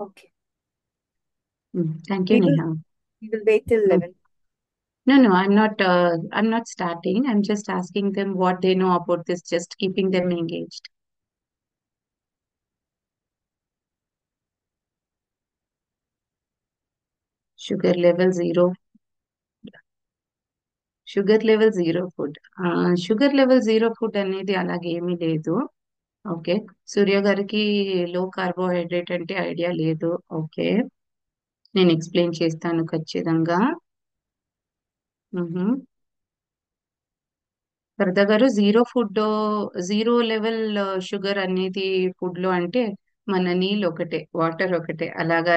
Okay. Thank you, We will Neha. we will wait till No, 11. no, I'm not. I'm not starting. I'm just asking them what they know about this. Just keeping them engaged. Sugar level zero. Sugar level zero food sugar level zero food అనేది అలాగే ఏమీ లేదు. Okay. సూర్య గారికి లో carbohydrate అంటే idea లేదు. Okay. నేను explain చేస్తాను ఖచ్చితంగా. మ్హూ. వరద గారు zero food, zero level sugar అనేది ఫుడ్ లో అంటే మన నీళ్ళు ఒకటే, వాటర్ ఒకటే, అలాగా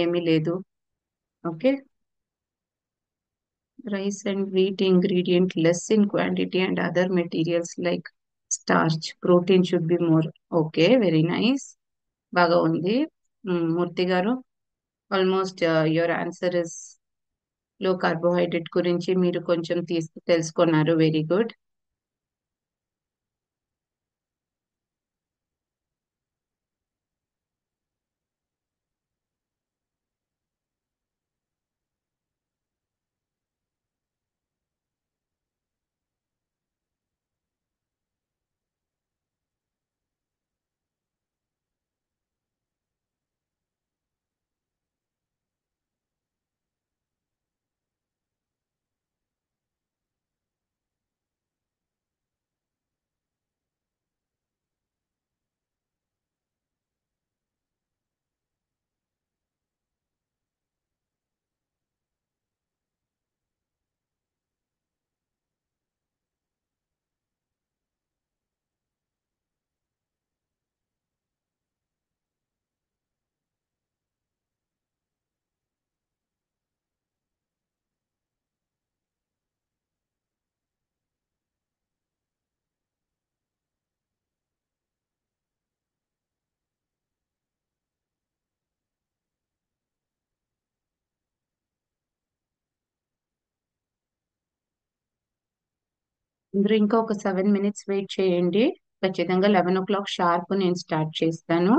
ఏమీ లేదు. Okay. Rice and wheat ingredient less in quantity and other materials like starch. Protein should be more. Okay, very nice. బాగా ఉంది. మూర్తి గారు, almost your answer is low carbohydrate గురించి మీరు కొంచెం తెలుసుకున్నారు. Very good. అందరూ ఇంకా ఒక 7 minutes వెయిట్ చేయండి. ఖచ్చితంగా 11 o'clock షార్ప్ నేను స్టార్ట్ చేస్తాను.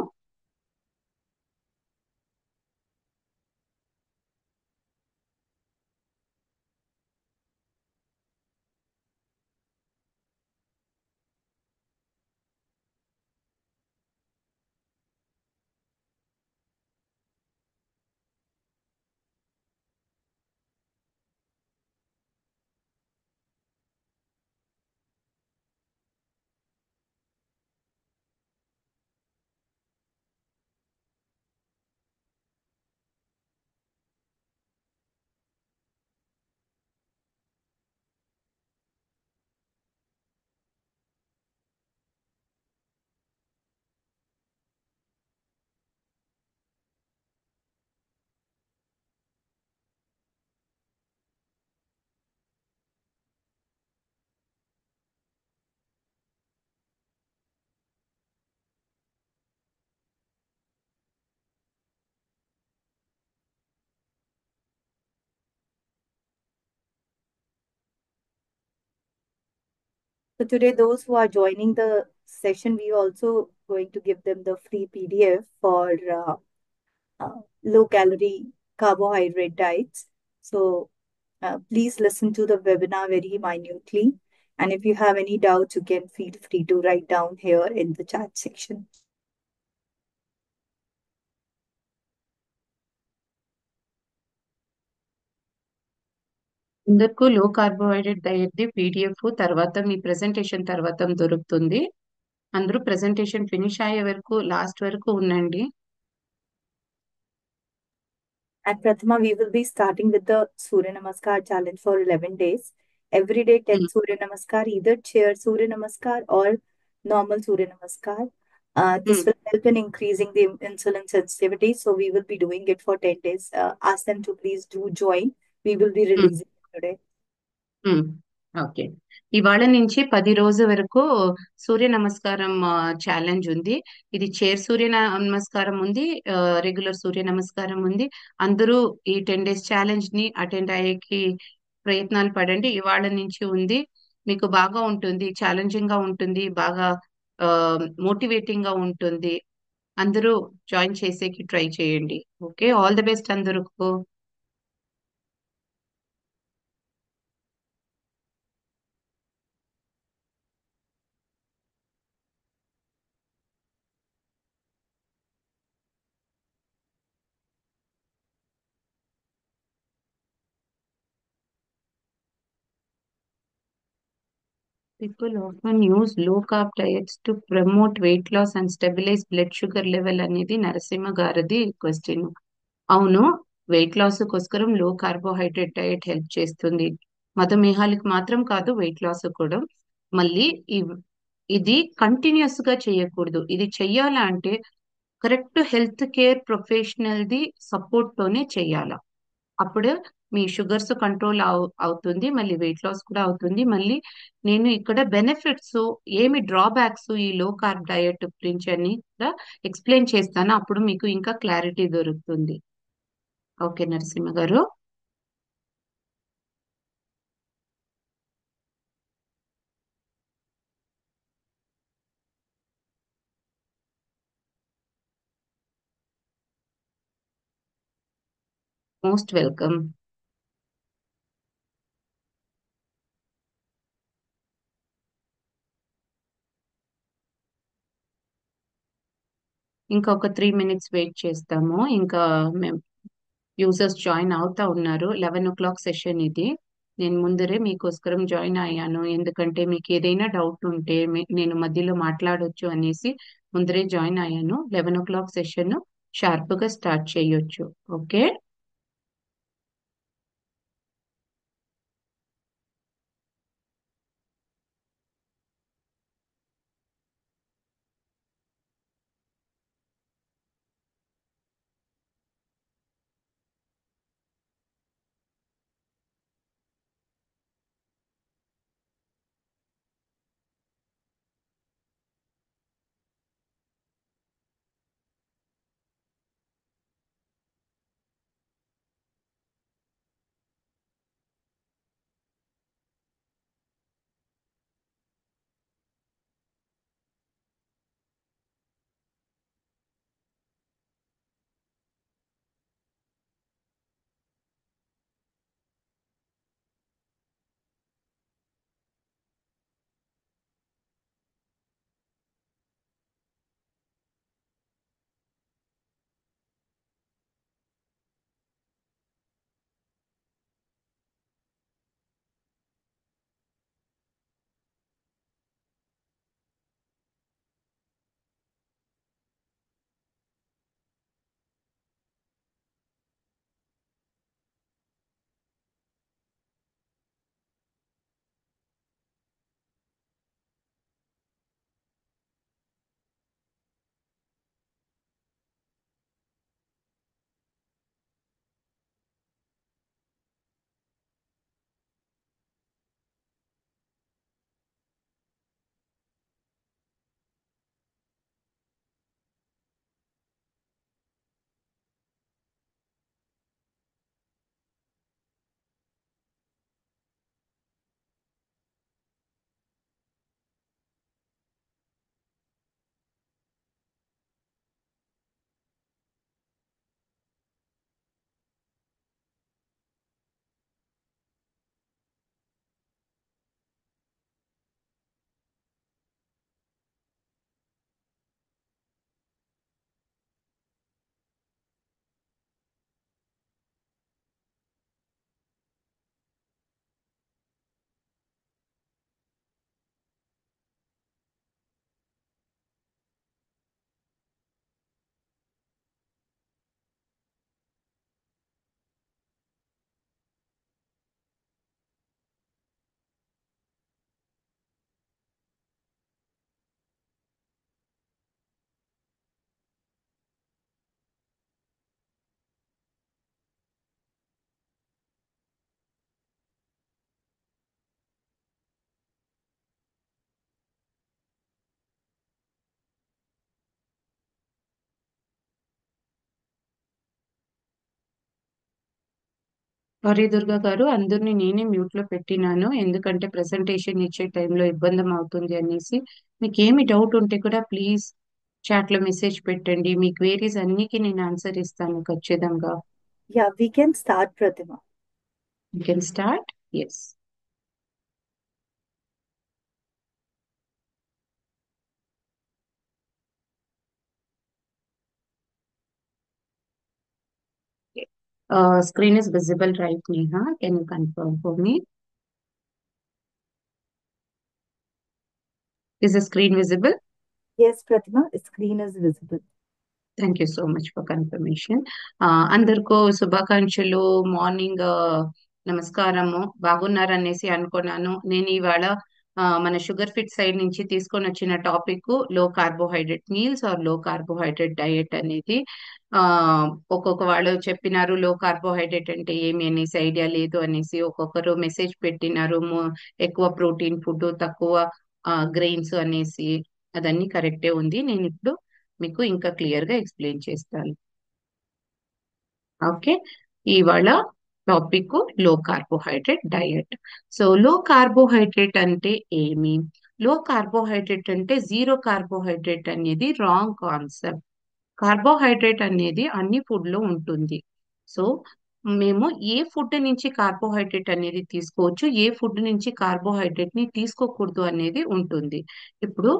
So today, those who are joining the session, we also going to give them the free PDF for low calorie carbohydrate diets. So please listen to the webinar very minutely. And if you have any doubts, you can feel free to write down here in the chat section. అందరికీ లో carbohydrate diet the PDF తర్వాత మీ presentation తర్వాత దొరుకుతుంది. అందరూ presentation finish అయ్యే వరకు last వరకు ఉండండి. And Prathama, we will be starting with the Surya Namaskar challenge for 11 days. Every day, 10 Surya Namaskar, either chair Surya Namaskar or normal Surya Namaskar. This will help in increasing the insulin sensitivity. So, we will be doing it for 10 days. Ask them to please do join. We will be releasing it today. Okay. ఇవాళ నుంచి 10 రోజు వరకు సూర్య నమస్కారం challenge ఉంది. ఇది chair సూర్య నమస్కారం ఉంది, regular సూర్య నమస్కారం ఉంది. అందరూ ఈ 10 days ఛాలెంజ్ ని అటెండ్ అయ్యేకి ప్రయత్నాలు పడండి. ఇవాళ నుంచి ఉంది. మీకు బాగా ఉంటుంది, ఛాలెంజింగ్ గా ఉంటుంది, బాగా మోటివేటింగ్ గా ఉంటుంది. అందరూ జాయిన్ చేసేకి ట్రై చేయండి. ఓకే, ఆల్ ది బెస్ట్ అందరూ. People often use low carb diets to promote weight loss and stabilize blood sugar level అనేది నరసింహ గారిది క్వశ్చన్. అవును, వెయిట్ లాస్ కోసరం లో కార్బోహైడ్రేట్ డైట్ హెల్ప్ చేస్తుంది. మధుమేహాలకు మాత్రం కాదు, వెయిట్ లాస్ కూడా. మళ్ళీ ఇది కంటిన్యూస్ గా చేయకూడదు. ఇది చెయ్యాలంటే correct health care professional the support తోనే చెయ్యాల. అప్పుడు మీ షుగర్స్ కంట్రోల్ అవుతుంది, మళ్ళీ వెయిట్ లాస్ కూడా అవుతుంది. మళ్ళీ నేను ఇక్కడ బెనిఫిట్స్ ఏమి డ్రాబ్యాక్స్ ఈ లో కార్బ్ డయట్ గురించి అని కూడా ఎక్స్ప్లెయిన్ చేస్తాను. అప్పుడు మీకు ఇంకా క్లారిటీ దొరుకుతుంది. ఓకే నరసింహ గారు. Most welcome. ఇంకా ఒక 3 minutes వెయిట్ చేస్తాము. ఇంకా మేము యూజర్స్ జాయిన్ అవుతా ఉన్నారు. 11 o'clock సెషన్ ఇది. నేను ముందరే మీకోసరం జాయిన్ అయ్యాను, ఎందుకంటే మీకు ఏదైనా డౌట్ ఉంటే నేను మధ్యలో మాట్లాడొచ్చు అనేసి ముందరే జాయిన్ అయ్యాను. 11 o'clock సెషన్ షార్ప్ గా స్టార్ట్ చేయొచ్చు. ఓకే. సారీ దుర్గా గారు, అందరినీ నేనే మ్యూట్ లో పెట్టినాను, ఎందుకంటే ప్రెజెంటేషన్ ఇచ్చే టైంలో ఇబ్బంది అవుతుంది అనేసి. మీకు ఏమి డౌట్ ఉంటే కూడా ప్లీజ్ చాట్ లో మెసేజ్ పెట్టండి, మీ క్వేరీస్ అన్నికి నేను ఆన్సర్ ఇస్తాను ఖచ్చితంగా. Yeah, we can start, Pratima. You can start. Yes. Screen is visible, right, Neha? Can you confirm for me? Is the screen visible? Yes, Pratima, screen is visible. Thank you so much for confirmation. అందరికీ శుభాకాంక్షలు. Morning నమస్కారము. బాగున్నారనేసి అనుకున్నాను. నేను ఇవాళ మన sugar fit side నుంచి తీసుకొని వచ్చిన టాపిక్ లో కార్బోహైడ్రేట్ మీల్స్ ఆర్ లో కార్బోహైడ్రేట్ డయట్ అనేది. ఆ ఒక్కొక్క వాళ్ళు చెప్పినారు లో కార్బోహైడ్రేట్ అంటే ఏమి అనేసి ఐడియా లేదు అనేసి, ఒక్కొక్కరు మెసేజ్ పెట్టినారు ఎక్కువ ప్రోటీన్ ఫుడ్ తక్కువ గ్రెయిన్స్ అనేసి. అదన్నీ కరెక్టే ఉంది. నేను ఇప్పుడు మీకు ఇంకా క్లియర్ గా ఎక్స్ప్లెయిన్ చేస్తాను. ఓకే. ఇవాళ టాపిక్ లో కార్బోహైడ్రేట్ డయట్. సో లో కార్బోహైడ్రేట్ అంటే ఏమి? లో కార్బోహైడ్రేట్ అంటే జీరో కార్బోహైడ్రేట్ అనేది రాంగ్ కాన్సెప్ట్. కార్బోహైడ్రేట్ అనేది అన్ని ఫుడ్ లో ఉంటుంది. సో మేము ఏ ఫుడ్ నుంచి కార్బోహైడ్రేట్ అనేది తీసుకోవచ్చు, ఏ ఫుడ్ నుంచి కార్బోహైడ్రేట్ ని తీసుకోకూడదు అనేది ఉంటుంది. ఇప్పుడు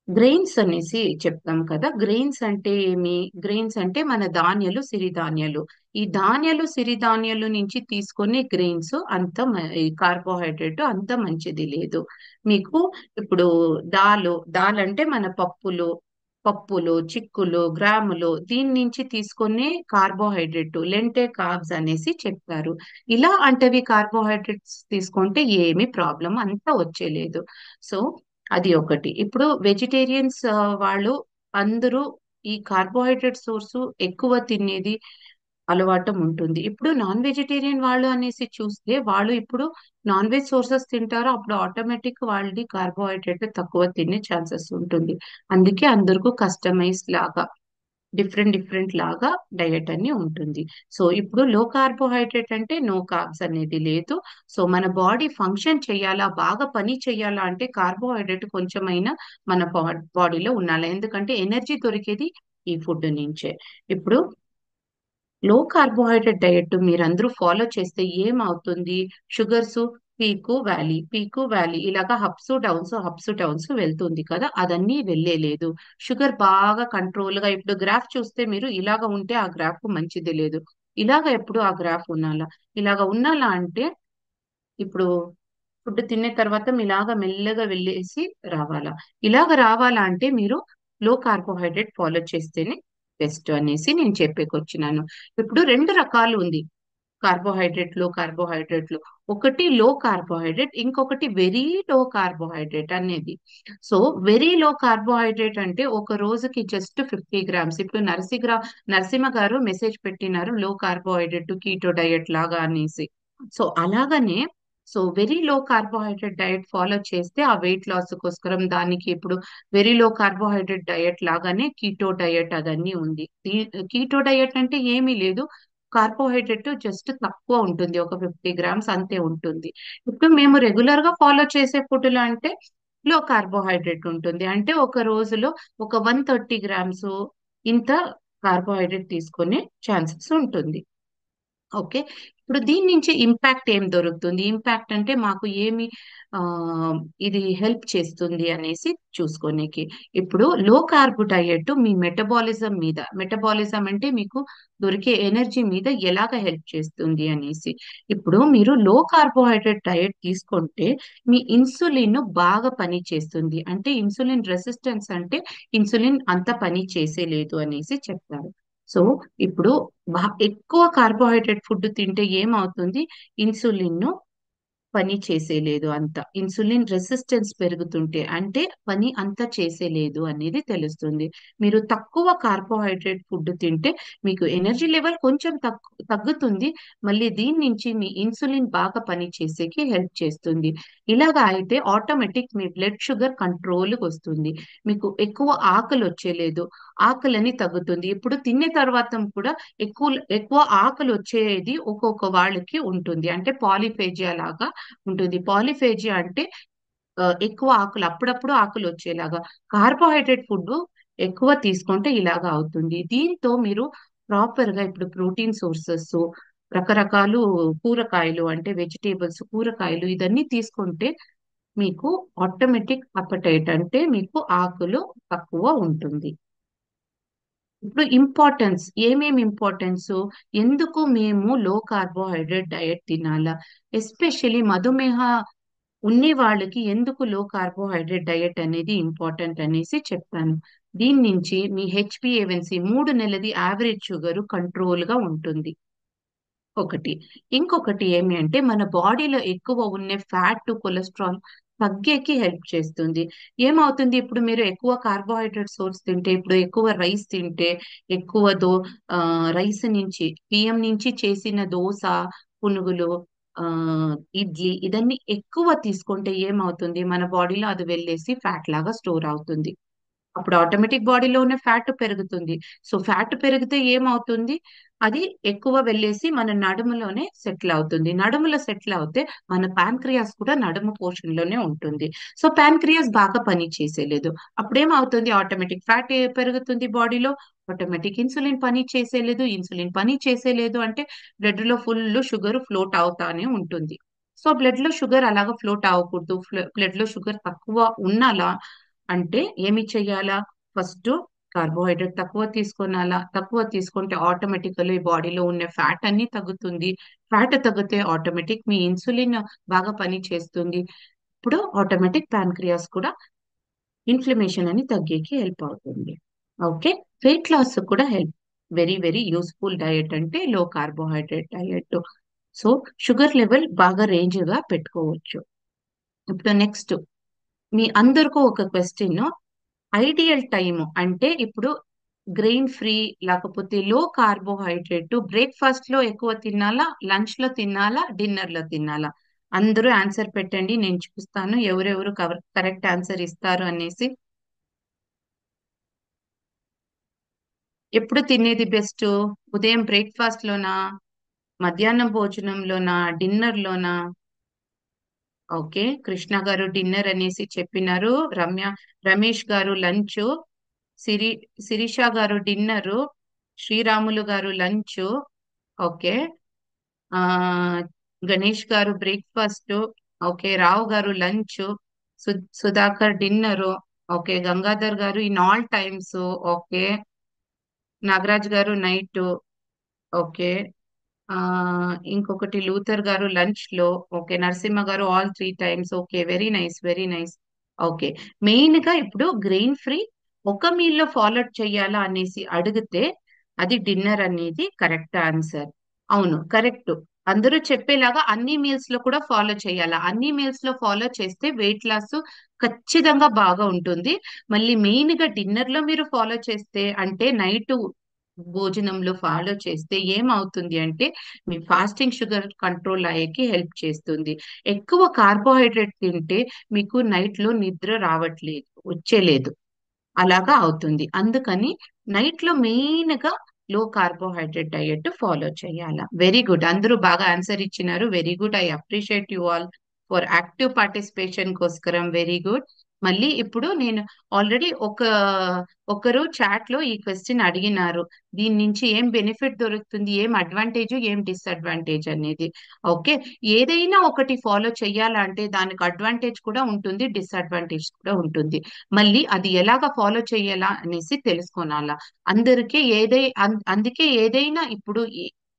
గ్రెయిన్స్ అనేసి చెప్తాం కదా. గ్రెయిన్స్ అంటే ఏమి? గ్రెయిన్స్ అంటే మన ధాన్యాలు, సిరిధాన్యాలు. ఈ ధాన్యాలు సిరిధాన్యాలు నుంచి తీసుకునే గ్రెయిన్స్ అంత ఈ కార్బోహైడ్రేట్ అంత మంచిది లేదు. మీకు ఇప్పుడు దాల్ అంటే మన పప్పులు, చిక్కులు, గ్రాములు, దీని నుంచి తీసుకునే కార్బోహైడ్రేట్ లెంటే కార్బ్స్ అనేసి చెప్తారు. ఇలా అంటవి కార్బోహైడ్రేట్స్ తీసుకుంటే ఏమి ప్రాబ్లం అంతా వచ్చేలేదు. సో అది ఒకటి. ఇప్పుడు వెజిటేరియన్స్ వాళ్ళు అందరూ ఈ కార్బోహైడ్రేట్ సోర్స్ ఎక్కువ తినేది అలవాటం ఉంటుంది. ఇప్పుడు నాన్ వెజిటేరియన్ వాళ్ళు అనేసి చూస్తే వాళ్ళు ఇప్పుడు నాన్ వెజ్ సోర్సెస్ తింటారు, అప్పుడు ఆటోమేటిక్ వాళ్ళది కార్బోహైడ్రేట్ తక్కువ తినే ఛాన్సెస్ ఉంటుంది. అందుకే అందరికీ కస్టమైజ్ లాగా డిఫరెంట్ డిఫరెంట్ లాగా డయట్ అని ఉంటుంది. సో ఇప్పుడు లో కార్బోహైడ్రేట్ అంటే నో కార్బ్స్ అనేది లేదు. సో మన బాడీ ఫంక్షన్ చేయాలా, బాగా పని చేయాలా అంటే కార్బోహైడ్రేట్ కొంచెమైనా మన బాడీలో ఉండాలి. ఎందుకంటే ఎనర్జీ దొరికేది ఈ ఫుడ్ నుంచే. ఇప్పుడు లో కార్బోహైడ్రేట్ డయట్ మీరందరూ ఫాలో చేస్తే ఏమవుతుంది? షుగర్స్ పీకు వ్యాలీ ఇలాగా హప్స్ డౌన్స్ వెళ్తుంది కదా, అదన్నీ వెళ్ళలేదు. షుగర్ బాగా కంట్రోల్ గా ఇప్పుడు గ్రాఫ్ చూస్తే మీరు ఇలాగ ఉంటే ఆ గ్రాఫ్ మంచిది లేదు. ఇలాగ ఎప్పుడు ఆ గ్రాఫ్ ఉన్నాలా, ఇలాగ ఉన్నాలా అంటే ఇప్పుడు ఫుడ్ తిన్న తర్వాత మీలాగా మెల్లగా వెళ్ళేసి రావాలా. ఇలాగ రావాలా అంటే మీరు లో కార్బోహైడ్రేట్ ఫాలో చేస్తేనే బెస్ట్ అనేసి నేను చెప్పేకొచ్చినాను. ఇప్పుడు రెండు రకాలు ఉంది కార్బోహైడ్రేట్లు. ఒకటి లో కార్బోహైడ్రేట్, ఇంకొకటి వెరీ లో కార్బోహైడ్రేట్ అనేది. సో వెరీ లో కార్బోహైడ్రేట్ అంటే ఒక రోజుకి జస్ట్ 50 గ్రామ్స్. ఇప్పుడు నరసింహ గారు మెసేజ్ పెట్టినారు లో కార్బోహైడ్రేట్ కీటో డయట్ లాగా అనేసి. సో అలాగనే very low carbohydrate diet follow చేస్తే ఆ వెయిట్ లాస్ కోసరం దానికి ఇప్పుడు వెరీ లో కార్బోహైడ్రేట్ డయట్ లాగానే కీటో డయట్ అదన్నీ ఉంది. కీటో డయట్ అంటే ఏమీ లేదు, కార్బోహైడ్రేట్ జస్ట్ తక్కువ ఉంటుంది, ఒక 50 గ్రామ్స్ అంతే ఉంటుంది. ఇప్పుడు మేము రెగ్యులర్ గా ఫాలో చేసే ఫుడ్లు అంటే లో కార్బోహైడ్రేట్ ఉంటుంది. అంటే ఒక రోజులో ఒక 130 గ్రామ్స్ ఇంత కార్బోహైడ్రేట్ తీసుకునే ఛాన్సెస్ ఉంటుంది. ఓకే. ఇప్పుడు దీని నుంచి ఇంపాక్ట్ ఏం దొరుకుతుంది? ఇంపాక్ట్ అంటే మాకు ఏమి ఆ ఇది హెల్ప్ చేస్తుంది అనేసి చూసుకోనికి. ఇప్పుడు లో కార్బ్ డయట్ మీ మెటబాలిజం అంటే మీకు దొరికే ఎనర్జీ మీద ఎలాగ హెల్ప్ చేస్తుంది అనేసి. ఇప్పుడు మీరు లో కార్బోహైడ్రేట్ డయట్ తీసుకుంటే మీ ఇన్సులిన్ బాగా పని చేస్తుంది. అంటే ఇన్సులిన్ రెసిస్టెన్స్ అంటే ఇన్సులిన్ అంత పని చేసేలేదు అనేసి చెప్తారు. సో ఇప్పుడు ఎక్కువ కార్బోహైడ్రేట్ ఫుడ్ తింటే ఏమవుతుంది? ఇన్సులిన్ పని చేసేలేదు అంత, ఇన్సులిన్ రెసిస్టెన్స్ పెరుగుతుంటే అంటే పని అంత చేసేలేదు అనేది తెలుస్తుంది. మీరు తక్కువ కార్బోహైడ్రేట్ ఫుడ్ తింటే మీకు ఎనర్జీ లెవెల్ కొంచెం తగ్గుతుంది, మళ్ళీ దీని నుంచి మీ ఇన్సులిన్ బాగా పని చేసేకి హెల్ప్ చేస్తుంది. ఇలాగా అయితే ఆటోమేటిక్ మీ బ్లడ్ షుగర్ కంట్రోల్కి వస్తుంది, మీకు ఎక్కువ ఆకలి వచ్చేలేదు, ఆకలిని తగ్గుతుంది. ఇప్పుడు తిన్న తర్వాత కూడా ఎక్కువ ఎక్కువ ఆకలి వచ్చేది ఒక్కొక్క వాళ్ళకి ఉంటుంది, అంటే పాలిఫేజియా లాగా ఉంటుంది. పాలిఫేజియా అంటే ఎక్కువ ఆకలి, అప్పుడప్పుడు ఆకలి వచ్చేలాగా. కార్బోహైడ్రేట్ ఫుడ్ ఎక్కువ తీసుకుంటే ఇలాగా అవుతుంది. దీంతో మీరు ప్రాపర్ గా ఇప్పుడు ప్రోటీన్ సోర్సెస్, రకరకాలు కూరగాయలు అంటే వెజిటేబుల్స్, కూరగాయలు ఇదన్నీ తీసుకుంటే మీకు ఆటోమేటిక్ అపటైట్ అంటే మీకు ఆకులు తక్కువ ఉంటుంది. ఇప్పుడు ఇంపార్టెన్స్ ఏమేమి ఇంపార్టెన్స్, ఎందుకు మేము లో కార్బోహైడ్రేట్ డయట్ తినాలా, ఎస్పెషలీ మధుమేహ ఉన్ని వాళ్ళకి ఎందుకు లో కార్బోహైడ్రేట్ డయట్ అనేది ఇంపార్టెంట్ అనేసి చెప్తాను. దీని నుంచి మీ హెచ్బిఏవన్సీ 3 నెలది యావరేజ్ షుగర్ కంట్రోల్ గా ఉంటుంది ఒకటి. ఇంకొకటి ఏమి అంటే మన బాడీలో ఎక్కువ ఉన్న ఫ్యాట్, కొలెస్ట్రాల్ తగ్గేకి హెల్ప్ చేస్తుంది. ఏమవుతుంది, ఇప్పుడు మీరు ఎక్కువ కార్బోహైడ్రేట్ సోర్స్ తింటే, ఇప్పుడు ఎక్కువ రైస్ తింటే, ఎక్కువ రైస్ నుంచి బియ్యం నుంచి చేసిన దోస, పునుగులు, ఆ ఇడ్లీ ఇదన్నీ ఎక్కువ తీసుకుంటే ఏమవుతుంది, మన బాడీలో అది వెళ్ళేసి ఫ్యాట్ లాగా స్టోర్ అవుతుంది. అప్పుడు ఆటోమేటిక్ బాడీలో ఉన్న ఫ్యాట్ పెరుగుతుంది. సో ఫ్యాట్ పెరిగితే ఏమవుతుంది, అది ఎక్కువ వెళ్ళేసి మన నడుములోనే సెటిల్ అవుతుంది. నడుములో సెటిల్ అవుతే మన ప్యాంక్రియాస్ కూడా నడుము పోర్షన్ లోనే ఉంటుంది. సో ప్యాంక్రియాస్ బాగా పని చేసేలేదు. అప్పుడేమవుతుంది, ఆటోమేటిక్ ఫ్యాట్ పెరుగుతుంది బాడీలో. ఆటోమేటిక్ ఇన్సులిన్ పని చేసేలేదు. ఇన్సులిన్ పని చేసేలేదు అంటే బ్లడ్ లో ఫుల్ షుగర్ ఫ్లోట్ అవుతానే ఉంటుంది. సో బ్లడ్ లో షుగర్ అలాగా ఫ్లోట్ అవ్వకూడదు. బ్లడ్ లో షుగర్ తక్కువ ఉన్నలా అంటే ఏమి చెయ్యాలా, ఫస్ట్ కార్బోహైడ్రేట్ తక్కువ తీసుకోనాలా. తక్కువ తీసుకుంటే ఆటోమేటికల్లీ బాడీలో ఉన్న ఫ్యాట్ అన్ని తగ్గుతుంది. ఫ్యాట్ తగ్గితే ఆటోమేటిక్ మీ ఇన్సులిన్ బాగా పని చేస్తుంది. ఇప్పుడు ఆటోమేటిక్ ప్యాన్క్రియాస్ కూడా ఇన్ఫ్లమేషన్ అని తగ్గేకి హెల్ప్ అవుతుంది. ఓకే. వెయిట్ లాస్ కూడా help. Very very useful diet అంటే లో carbohydrate diet. So sugar level బాగా రేంజ్ గా పెట్టుకోవచ్చు. ఇప్పుడు నెక్స్ట్ మీ అందరికీ ఒక క్వశ్చన్, ఐడియల్ టైం అంటే ఇప్పుడు గ్రెయిన్ ఫ్రీ లేకపోతే లో కార్బోహైడ్రేట్ బ్రేక్ఫాస్ట్ లో ఎక్కువ తినాలా, లంచ్ లో తినాలా, డిన్నర్ లో తినాలా? అందరూ ఆన్సర్ పెట్టండి, నేను చూస్తాను ఎవరెవరు కరెక్ట్ ఆన్సర్ ఇస్తారు అనేసి. ఎప్పుడు తినేది బెస్ట్, ఉదయం బ్రేక్ఫాస్ట్ లోనా, మధ్యాహ్నం భోజనంలోనా, డిన్నర్ లోనా? ఓకే, కృష్ణ గారు డిన్నర్ అనేసి చెప్పినారు. రమేష్ గారు లంచ్, సిరి శిరీష గారు డిన్నరు, శ్రీరాములు గారు లంచ్. ఓకే. ఆ గణేష్ గారు బ్రేక్ఫాస్ట్. ఓకే, రావు గారు lunch, Sudhakar dinner. Okay, Gangadhar గారు in all times. Okay, Nagaraj గారు నైట్. ఓకే. ఆ ఇంకొకటి లూథర్ గారు లంచ్ లో. ఓకే, నరసింహ గారు all 3 times. Okay, very nice, very nice. Okay. Main గా ఇప్పుడు గ్రెయిన్ ఫ్రీ ఒక మీల్ లో ఫాలో చేయాలా అనేసి అడిగితే అది డిన్నర్ అనేది కరెక్ట్ ఆన్సర్. అవును, కరెక్ట్. అందరూ చెప్పేలాగా అన్ని మీల్స్ లో కూడా ఫాలో చేయాలా. అన్ని మీల్స్ లో ఫాలో చేస్తే వెయిట్ లాస్ ఖచ్చితంగా బాగా ఉంటుంది. మళ్ళీ మెయిన్ గా డిన్నర్ లో మీరు ఫాలో చేస్తే అంటే నైట్ భోజనంలో ఫాలో చేస్తే ఏమవుతుంది అంటే మీ ఫాస్టింగ్ షుగర్ కంట్రోల్ అయ్యేకి హెల్ప్ చేస్తుంది. ఎక్కువ కార్బోహైడ్రేట్ తింటే మీకు నైట్ లో నిద్ర రావట్లేదు, వచ్చేలేదు, అలాగా అవుతుంది. అందుకని నైట్ లో మెయిన్ గా లో కార్బోహైడ్రేట్ డయట్ ఫాలో చేయాలా. వెరీ గుడ్, అందరూ బాగా ఆన్సర్ ఇచ్చినారు. Very good, I appreciate you all for active participation కోసరం. Very good. మళ్ళీ ఇప్పుడు నేను ఆల్రెడీ ఒకరు చాట్ లో ఈ క్వశ్చన్ అడిగినారు, దీని నుంచి ఏం బెనిఫిట్ దొరుకుతుంది, ఏం అడ్వాంటేజ్ ఏం డిసడ్వాంటేజ్ అనేది. ఓకే, ఏదైనా ఒకటి ఫాలో చెయ్యాలంటే దానికి అడ్వాంటేజ్ కూడా ఉంటుంది, డిసడ్వాంటేజ్ కూడా ఉంటుంది. మళ్ళీ అది ఎలాగ ఫాలో చేయాలా అనేసి తెలుసుకోనాలా. అందుకే ఏదైనా ఇప్పుడు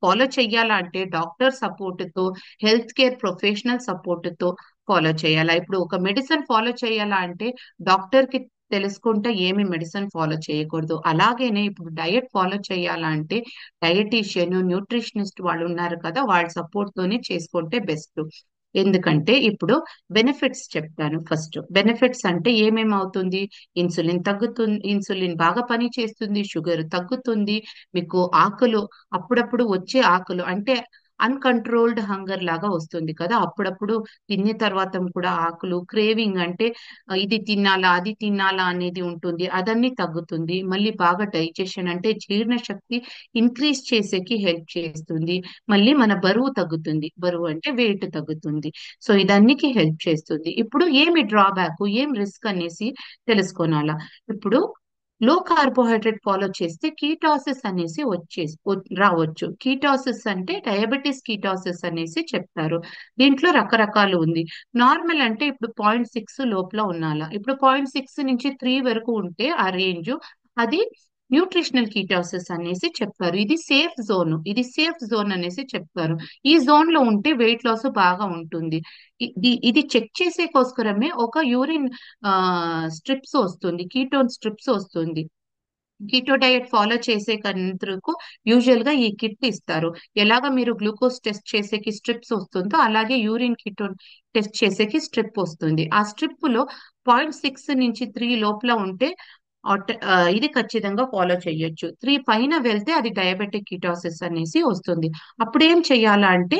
ఫాలో చెయ్యాలా అంటే డాక్టర్ సపోర్ట్ తో, హెల్త్ కేర్ ప్రొఫెషనల్ సపోర్ట్ తో ఫాలో చేయాలా. ఇప్పుడు ఒక మెడిసిన్ ఫాలో చేయాలా అంటే డాక్టర్ కి తెలుసుకుంటే ఏమి మెడిసిన్ ఫాలో చేయకూడదు. అలాగేనే ఇప్పుడు డయట్ ఫాలో చేయాలా అంటే డయటీషియన్, న్యూట్రిషనిస్ట్ వాళ్ళు ఉన్నారు కదా, వాళ్ళ సపోర్ట్ తోనే చేసుకుంటే బెస్ట్. ఎందుకంటే ఇప్పుడు బెనిఫిట్స్ చెప్తాను. ఫస్ట్ బెనిఫిట్స్ అంటే ఏమేమి అవుతుంది, ఇన్సులిన్ తగ్గుతుంది, ఇన్సులిన్ బాగా పని చేస్తుంది, షుగర్ తగ్గుతుంది, మీకు ఆకలు అప్పుడప్పుడు వచ్చే ఆకలు అంటే అన్కంట్రోల్డ్ హంగర్ లాగా వస్తుంది కదా, అప్పుడప్పుడు తిన్న తర్వాత కూడా ఆకలు, క్రేవింగ్ అంటే ఇది తినాలా అది తినాలా అనేది ఉంటుంది, అదన్నీ తగ్గుతుంది. మళ్ళీ బాగా డైజెషన్ అంటే జీర్ణ శక్తి ఇంక్రీజ్ చేసేకి హెల్ప్ చేస్తుంది. మళ్ళీ మన బరువు తగ్గుతుంది, బరువు అంటే వెయిట్ తగ్గుతుంది. సో ఇదన్నికి హెల్ప్ చేస్తుంది. ఇప్పుడు ఏమి డ్రాబ్యాక్ ఏం రిస్క్ అనేసి తెలుసుకోనాలా. ఇప్పుడు లో కార్బోహైడ్రేట్ ఫాలో చేస్తే కీటాసిస్ అనేసి రావచ్చు. కీటాసిస్ అంటే డయాబెటిస్ కీటాసిస్ అనేసి చెప్తారు. దీంట్లో రకరకాలు ఉంది. నార్మల్ అంటే ఇప్పుడు 0.6 లోపల ఉండాలా. ఇప్పుడు 0.6 నుంచి 3 వరకు ఉంటే ఆ రేంజ్, అది న్యూట్రిషనల్ కీటాసిస్ అనేసి చెప్తారు. ఇది సేఫ్ జోన్ అనేసి చెప్తారు. ఈ జోన్ లో ఉంటే వెయిట్ లాస్ బాగా ఉంటుంది. ఇది చెక్ చేసేకోసరమే ఒక యూరిన్ స్ట్రిప్స్ వస్తుంది, కీటోన్ స్ట్రిప్స్ వస్తుంది. కీటో డయట్ ఫాలో చేసే కందుకు యూజువల్ గా ఈ కిట్ ఇస్తారు. ఎలాగ మీరు గ్లూకోజ్ టెస్ట్ చేసేకి స్ట్రిప్స్ వస్తుందో అలాగే యూరిన్ కీటోన్ టెస్ట్ చేసేకి స్ట్రిప్ వస్తుంది. ఆ స్ట్రిప్ లో 0.6 నుంచి 3 లోపల ఉంటే ఇది ఖచ్చితంగా ఫాలో చేయొచ్చు. 3 పైన వెళ్తే అది డయాబెటిక్ కిటోసిస్ అనేసి వస్తుంది. అప్పుడు ఏం చెయ్యాలా అంటే,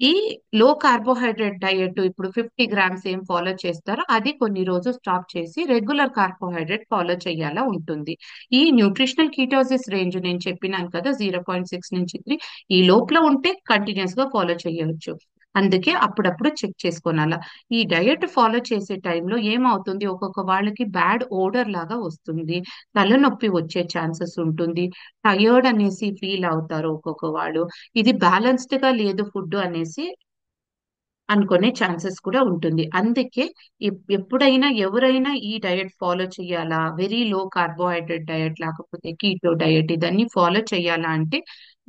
ఈ లో కార్బోహైడ్రేట్ డయట్ ఇప్పుడు 50 గ్రామ్స్ ఏం ఫాలో చేస్తారో అది కొన్ని రోజులు స్టాప్ చేసి రెగ్యులర్ కార్బోహైడ్రేట్ ఫాలో చేయాలా ఉంటుంది. ఈ న్యూట్రిషనల్ కీటోసిస్ రేంజ్ నేను చెప్పినాను కదా, 0.6 నుంచి 3, ఈ లోపల ఉంటే కంటిన్యూస్ గా ఫాలో చేయవచ్చు. అందుకే అప్పుడప్పుడు చెక్ చేసుకోనాలా. ఈ డయట్ ఫాలో చేసే టైంలో ఏమవుతుంది, ఒక్కొక్క వాళ్ళకి బ్యాడ్ ఓడర్ లాగా వస్తుంది, తలనొప్పి వచ్చే ఛాన్సెస్ ఉంటుంది, టయర్డ్ అనేసి ఫీల్ అవుతారు ఒక్కొక్క వాళ్ళు. ఇది బ్యాలెన్స్డ్ గా లేదు ఫుడ్ అనేసి అనుకునే ఛాన్సెస్ కూడా ఉంటుంది. అందుకే ఎప్పుడైనా ఎవరైనా ఈ డయట్ ఫాలో చేయాలా, వెరీ లో కార్బోహైడ్రేట్ డయట్ లేకపోతే కీటో డయట్ ఇదన్నీ ఫాలో చేయాలా అంటే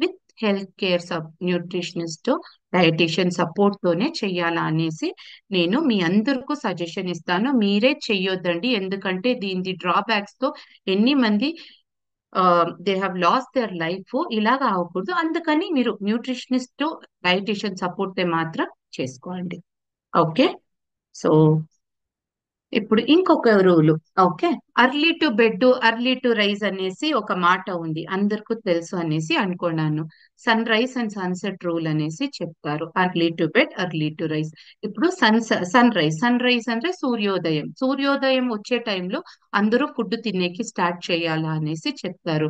with health care nutritionist, dietician support తోనే చెయ్యాలా అనేసి నేను మీ అందరికీ సజెషన్ ఇస్తాను. మీరే చెయ్యొద్దండి, ఎందుకంటే దీని డ్రాబ్యాక్స్ తో ఎన్ని మంది they have lost their life. ఇలాగా అవ్వకూడదు. అందుకని మీరు న్యూట్రిషనిస్ట్, డైటీషియన్ సపోర్ట్ మాత్రం చేసుకోండి. ఓకే. సో ఇప్పుడు ఇంకొక rule. Okay. Early to bed, early to rise అనేసి ఒక మాట ఉంది, అందరికీ తెలుసు అనేసి అనుకున్నాను. Sunrise and sunset rule అనేసి చెప్తారు. Early to bed, early to rise. ఇప్పుడు సన్ రైజ్ అంటే సూర్యోదయం వచ్చే టైంలో అందరూ ఫుడ్ తినేకి స్టార్ట్ చేయాలా అనేసి చెప్తారు.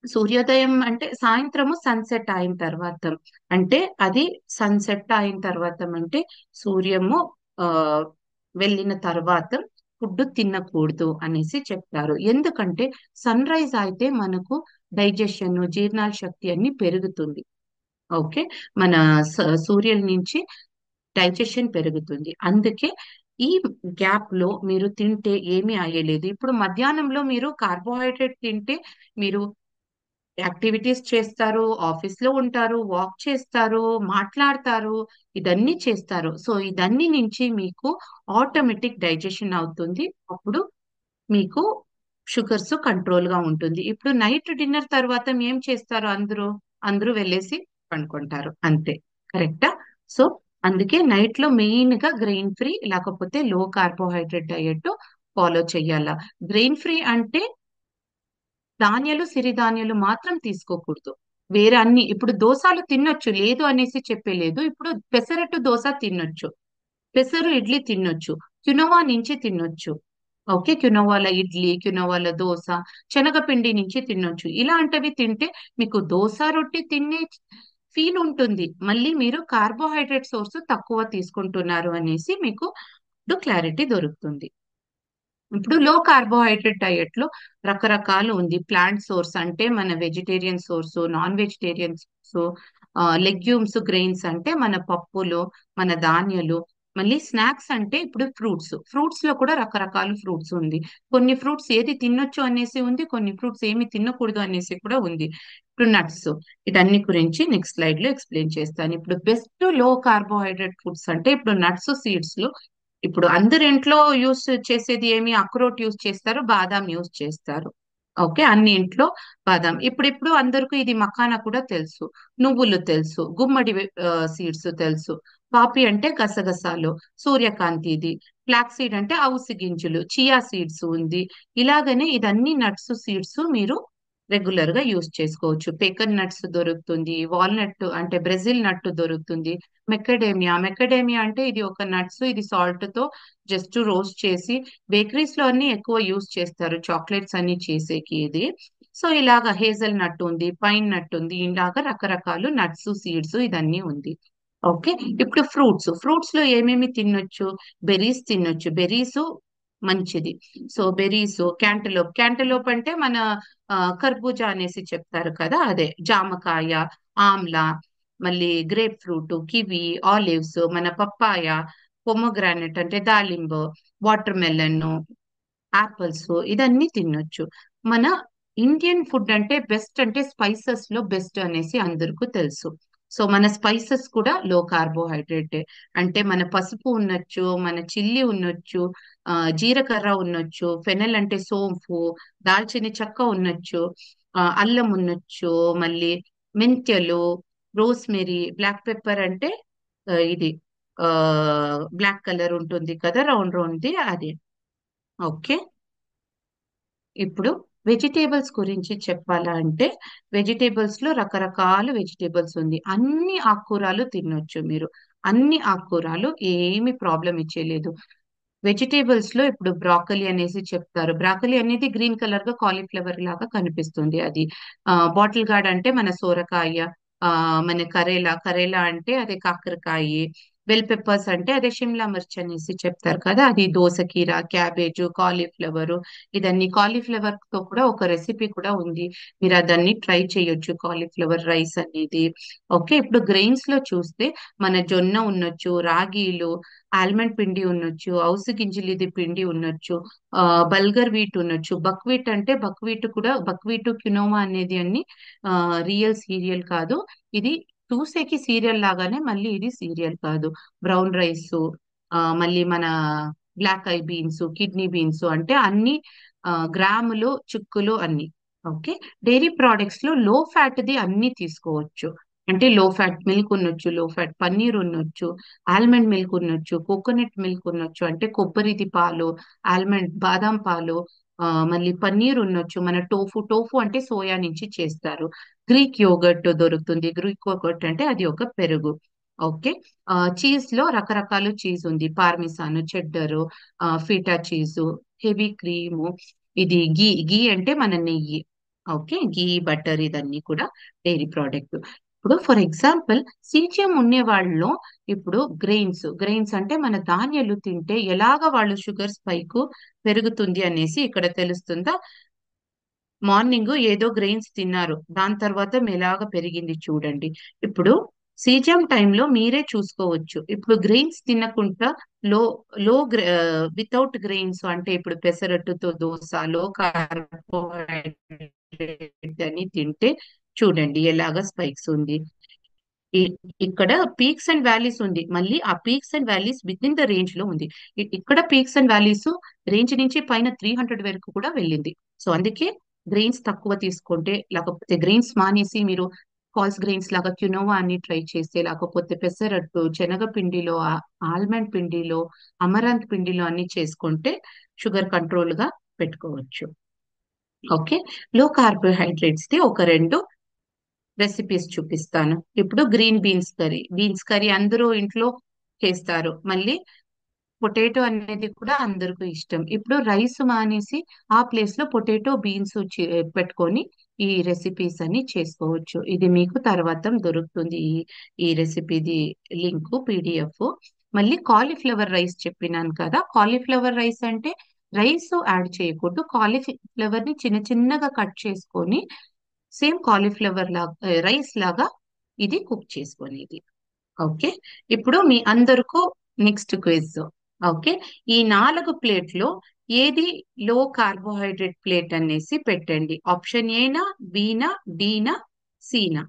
సూర్యోదయం అంటే సాయంత్రము సన్సెట్ అయిన తర్వాత, అంటే అది సన్సెట్ అయిన తర్వాత అంటే సూర్యము ఆ వెళ్ళిన తర్వాత ఫుడ్ తినకూడదు అనేసి చెప్తారు. ఎందుకంటే సన్ రైజ్ అయితే మనకు డైజెషన్, జీర్ణాల శక్తి అన్ని పెరుగుతుంది. ఓకే. మన సూర్యుల నుంచి డైజెషన్ పెరుగుతుంది. అందుకే ఈ గ్యాప్ లో మీరు తింటే ఏమీ అయ్యలేదు. ఇప్పుడు మధ్యాహ్నంలో మీరు కార్బోహైడ్రేట్ తింటే మీరు యాక్టివిటీస్ చేస్తారు, ఆఫీస్ లో ఉంటారు, వాక్ చేస్తారు, మాట్లాడతారు, ఇదన్నీ చేస్తారు. సో ఇదన్నీ నుంచి మీకు ఆటోమేటిక్ డైజెషన్ అవుతుంది. అప్పుడు మీకు షుగర్స్ కంట్రోల్ గా ఉంటుంది. ఇప్పుడు నైట్ డిన్నర్ తర్వాత ఏం చేస్తారు, అందరూ అందరూ వెళ్ళేసి పండుకుంటారు అంతే. కరెక్టా? సో అందుకే నైట్ లో మెయిన్ గా గ్రెయిన్ ఫ్రీ లేకపోతే లో కార్బోహైడ్రేట్ డయట్ ఫాలో చెయ్యాలా. గ్రెయిన్ ఫ్రీ అంటే ధాన్యాలు, సిరిధాన్యాలు మాత్రం తీసుకోకూడదు. వేరే అన్ని, ఇప్పుడు దోసలు తినొచ్చు, లేదు అనేసి చెప్పలేదు. ఇప్పుడు పెసరట్టు దోశ తినొచ్చు, పెసరు ఇడ్లీ తినొచ్చు, క్యునోవా నుంచి తినొచ్చు. ఓకే. క్యునోవాల ఇడ్లీ, క్యునోవాల దోశ, శనగపిండి నుంచి తినొచ్చు. ఇలాంటివి తింటే మీకు దోశ రొట్టి తినే ఫీల్ ఉంటుంది. మళ్ళీ మీరు కార్బోహైడ్రేట్ సోర్స్ తక్కువ తీసుకుంటున్నారు అనేసి మీకు క్లారిటీ దొరుకుతుంది. ఇప్పుడు లో కార్బోహైడ్రేట్ డయట్ లో రకరకాలు ఉంది. ప్లాంట్ సోర్స్ అంటే మన vegetarian source, non vegetarian source, legumes, grains అంటే మన పప్పులు, మన ధాన్యాలు. మళ్ళీ స్నాక్స్ అంటే ఇప్పుడు ఫ్రూట్స్ లో కూడా రకరకాల ఫ్రూట్స్ ఉంది. కొన్ని ఫ్రూట్స్ ఏది తినొచ్చు అనేసి ఉంది, కొన్ని ఫ్రూట్స్ ఏమి తినకూడదు అనేసి కూడా ఉంది. ఇప్పుడు నట్స్, ఇదన్ని గురించి నెక్స్ట్ స్లైడ్ లో ఎక్స్ప్లెయిన్ చేస్తాను. ఇప్పుడు బెస్ట్ లో కార్బోహైడ్రేట్ ఫుడ్స్ అంటే ఇప్పుడు నట్స్, సీడ్స్ లో ఇప్పుడు అందరి ఇంట్లో యూస్ చేసేది ఏమి, అక్రోట్ యూస్ చేస్తారు, బాదాం యూస్ చేస్తారు. ఓకే. అన్ని ఇంట్లో బాదాం. ఇప్పుడు అందరికీ ఇది మఖానా కూడా తెలుసు, నువ్వులు తెలుసు, గుమ్మడి సీడ్స్ తెలుసు, పాపి అంటే గసగసాలు, సూర్యకాంతి ఇది, ఫ్లాక్ సీడ్ అంటే అవిసె గింజలు, చియా సీడ్స్ ఉంది. ఇలాగనే ఇదన్నీ నట్స్, సీడ్స్ మీరు రెగ్యులర్ గా యూస్ చేసుకోవచ్చు. పేకన్ నట్స్ దొరుకుతుంది, వాల్నట్ అంటే బ్రెజిల్ నట్ దొరుకుతుంది, మెకడేమియా అంటే ఇది ఒక నట్స్, ఇది సాల్ట్ తో జస్ట్ రోస్ట్ చేసి బేకరీస్ లో అన్ని ఎక్కువ యూస్ చేస్తారు, చాక్లెట్స్ అన్ని చేసేకి ఇది. సో ఇలాగా హేజల్ నట్ ఉంది, పైన్ నట్ ఉంది, ఇలాగా రకరకాలు నట్స్, సీడ్స్ ఇదన్నీ ఉంది. ఓకే. ఇప్పుడు ఫ్రూట్స్ లో ఏమేమి తినొచ్చు, బెర్రీస్ తినొచ్చు. బెర్రీస్ మంచిది. So berries, క్యాంటలోప్. క్యాంటలోప్ అంటే మన కర్బూజా అనేసి చెప్తారు కదా, అదే జామకాయ, ఆమ్లా, మళ్ళీ గ్రేప్ ఫ్రూట్, కివి, ఆలివ్స్, మన పప్పాయ, పొమోగ్రానెట్ అంటే దాలింబ, వాటర్ మెలన్, ఆపిల్స్, ఇదన్నీ తినొచ్చు. మన ఇండియన్ ఫుడ్ అంటే బెస్ట్, అంటే స్పైసెస్ లో బెస్ట్ అనేసి అందరికీ తెలుసు. సో మన స్పైసెస్ కూడా లో కార్బోహైడ్రేట్. అంటే మన పసుపు ఉండొచ్చు, మన చిల్లీ ఉండొచ్చు, జీలకర్ర ఉండొచ్చు, ఫెనెల్ అంటే సోంపు, దాల్చిన చెక్క ఉండొచ్చు, అల్లం ఉండొచ్చు, మళ్ళీ మెంతులు, రోస్మెరీ, బ్లాక్ పెప్పర్ అంటే ఇది బ్లాక్ కలర్ ఉంటుంది కదా, రౌండ్ రౌండ్ది అది. ఓకే. ఇప్పుడు వెజిటేబుల్స్ గురించి చెప్పాలా అంటే, వెజిటేబుల్స్ లో రకరకాల వెజిటేబుల్స్ ఉంది. అన్ని ఆకుకూరలు తినొచ్చు మీరు. అన్ని ఆకుకూరలు ఏమి ప్రాబ్లం ఇచ్చేయలేదు. వెజిటేబుల్స్ లో ఇప్పుడు బ్రాకలీ అనేసి చెప్తారు. బ్రాకలీ అనేది గ్రీన్ కలర్ గా కాలీఫ్లవర్ లాగా కనిపిస్తుంది. అది బాటిల్ గార్డ్ అంటే మన సోరకాయ, మన కరేలా, కరేలా అంటే అదే కాకరకాయ, బెల్ పెప్పర్స్ అంటే అదే షిమ్లా మిర్చ్ అనేసి చెప్తారు కదా, అది దోసకీర, క్యాబేజ్, కాలీఫ్లవర్. ఇదన్నీ కాలీఫ్లవర్ తో కూడా ఒక రెసిపీ కూడా ఉంది, మీరు అదన్ని ట్రై చేయొచ్చు, కాలీఫ్లవర్ రైస్ అనేది. ఓకే. ఇప్పుడు గ్రెయిన్స్ లో చూస్తే మన జొన్న ఉండొచ్చు, రాగిలు, ఆల్మండ్ పిండి ఉండొచ్చు, అవిసె గింజలిది పిండి ఉండొచ్చు, ఆ బల్గర్ వీట్ ఉండొచ్చు. బక్వీట్ అంటే బక్వీట్ కూడా, బక్వీట్ క్యునోవా అనేది అన్ని రియల్ సీరియల్ కాదు. ఇది చూసేకి సీరియల్ లాగానే, మళ్ళీ ఇది సీరియల్ కాదు. బ్రౌన్ రైస్, మళ్ళీ మన black eye beans, kidney beans అంటే అన్ని గ్రాములు, చుక్కులు అన్ని. ఓకే. డైరీ ప్రోడక్ట్స్ లో లో ఫ్యాట్ ది అన్ని తీసుకోవచ్చు. అంటే లో ఫ్యాట్ మిల్క్ ఉండొచ్చు, లో ఫ్యాట్ పన్నీర్ ఉండొచ్చు, ఆల్మండ్ మిల్క్ ఉండొచ్చు, కోకోనట్ మిల్క్ ఉండొచ్చు, అంటే కొబ్బరిది పాలు, ఆల్మండ్ బాదాం పాలు, మళ్ళీ పన్నీర్ ఉండొచ్చు. మన టోఫు, టోఫు అంటే సోయా నుంచి చేస్తారు. గ్రీక్ యోగర్ట్ దొరుకుతుంది. గ్రీక్ యోగర్ట్ అంటే అది ఒక పెరుగు. ఓకే. చీజ్ లో రకరకాల చీజ్ ఉంది, పార్మిసాను, చెడ్డరు, ఫీటా చీజు, హెవీ క్రీము, ఇది గీ. గీ అంటే మన నెయ్యి. ఓకే. గీ, బటర్, ఇదన్నీ కూడా డైరీ ప్రోడక్ట్. ఇప్పుడు ఫర్ ఎగ్జాంపుల్ సీజిఎం ఉండే వాళ్ళలో, ఇప్పుడు గ్రెయిన్స్, గ్రెయిన్స్ అంటే మన ధాన్యాలు తింటే ఎలాగ వాళ్ళు షుగర్ స్పైక్ పెరుగుతుంది అనేసి ఇక్కడ తెలుస్తుందా. మార్నింగ్ ఏదో గ్రెయిన్స్ తిన్నారు, దాని తర్వాత మెలాగా పెరిగింది చూడండి. ఇప్పుడు సీజన్ టైంలో మీరే చూసుకోవచ్చు. ఇప్పుడు గ్రెయిన్స్ తినకుండా లో లో వితౌట్ గ్రెయిన్స్ అంటే ఇప్పుడు పెసరట్టుతో దోశ, లో కార్బోహైడ్రేట్ అని తింటే చూడండి ఎలాగా స్పైక్స్ ఉంది. ఇ- ఇక్కడ పీక్స్ అండ్ వ్యాలీస్ ఉంది, మళ్ళీ ఆ peaks and valleys with in the range లో ఉంది. ఇక్కడ పీక్స్ అండ్ వ్యాలీస్ రేంజ్ నుంచి పైన 300 వరకు కూడా వెళ్ళింది. సో అందుకే గ్రెయిన్స్ తక్కువ తీసుకుంటే, లేకపోతే గ్రెయిన్స్ మానేసి మీరు ఫాల్స్ గ్రెయిన్స్ లాగా క్యునోవా అని ట్రై చేస్తే, లేకపోతే పెసరట్టు, శనగ పిండిలో, ఆల్మండ్ పిండిలో, అమరాంత్ పిండిలో అన్ని చేసుకుంటే షుగర్ కంట్రోల్ గా పెట్టుకోవచ్చు. ఓకే. లో కార్బోహైడ్రేట్స్ ది ఒక రెండు రెసిపీస్ చూపిస్తాను. ఇప్పుడు green beans curry. Beans curry అందరూ ఇంట్లో చేస్తారు. మళ్ళీ పొటాటో అనేది కూడా అందరికీ ఇష్టం. ఇప్పుడు రైస్ మానేసి ఆ ప్లేస్ లో పొటాటో, బీన్స్ పెట్టుకొని ఈ రెసిపీస్ అన్ని చేసుకోవచ్చు. ఇది మీకు తర్వాత దొరుకుతుంది, ఈ రెసిపీది లింక్, పీడిఎఫ్. మళ్ళీ కాలీఫ్లవర్ రైస్ చెప్పినాను కదా, కాలీఫ్లవర్ రైస్ అంటే రైస్ యాడ్ చేయకూడదు, కాలీఫ్లవర్ ని చిన్న చిన్నగా కట్ చేసుకొని సేమ్ కాలీఫ్లవర్ లాగా, రైస్ లాగా ఇది కుక్ చేసుకునేది. ఓకే. ఇప్పుడు మీ అందరికీ నెక్స్ట్ క్విజ్. ఓకే. ఈ 4 ప్లేట్లో ఏది లో కార్బోహైడ్రేట్ ప్లేట్ అనేసి పెట్టండి. ఆప్షన్ ఏనా, బీనా, డీనా, సీనా?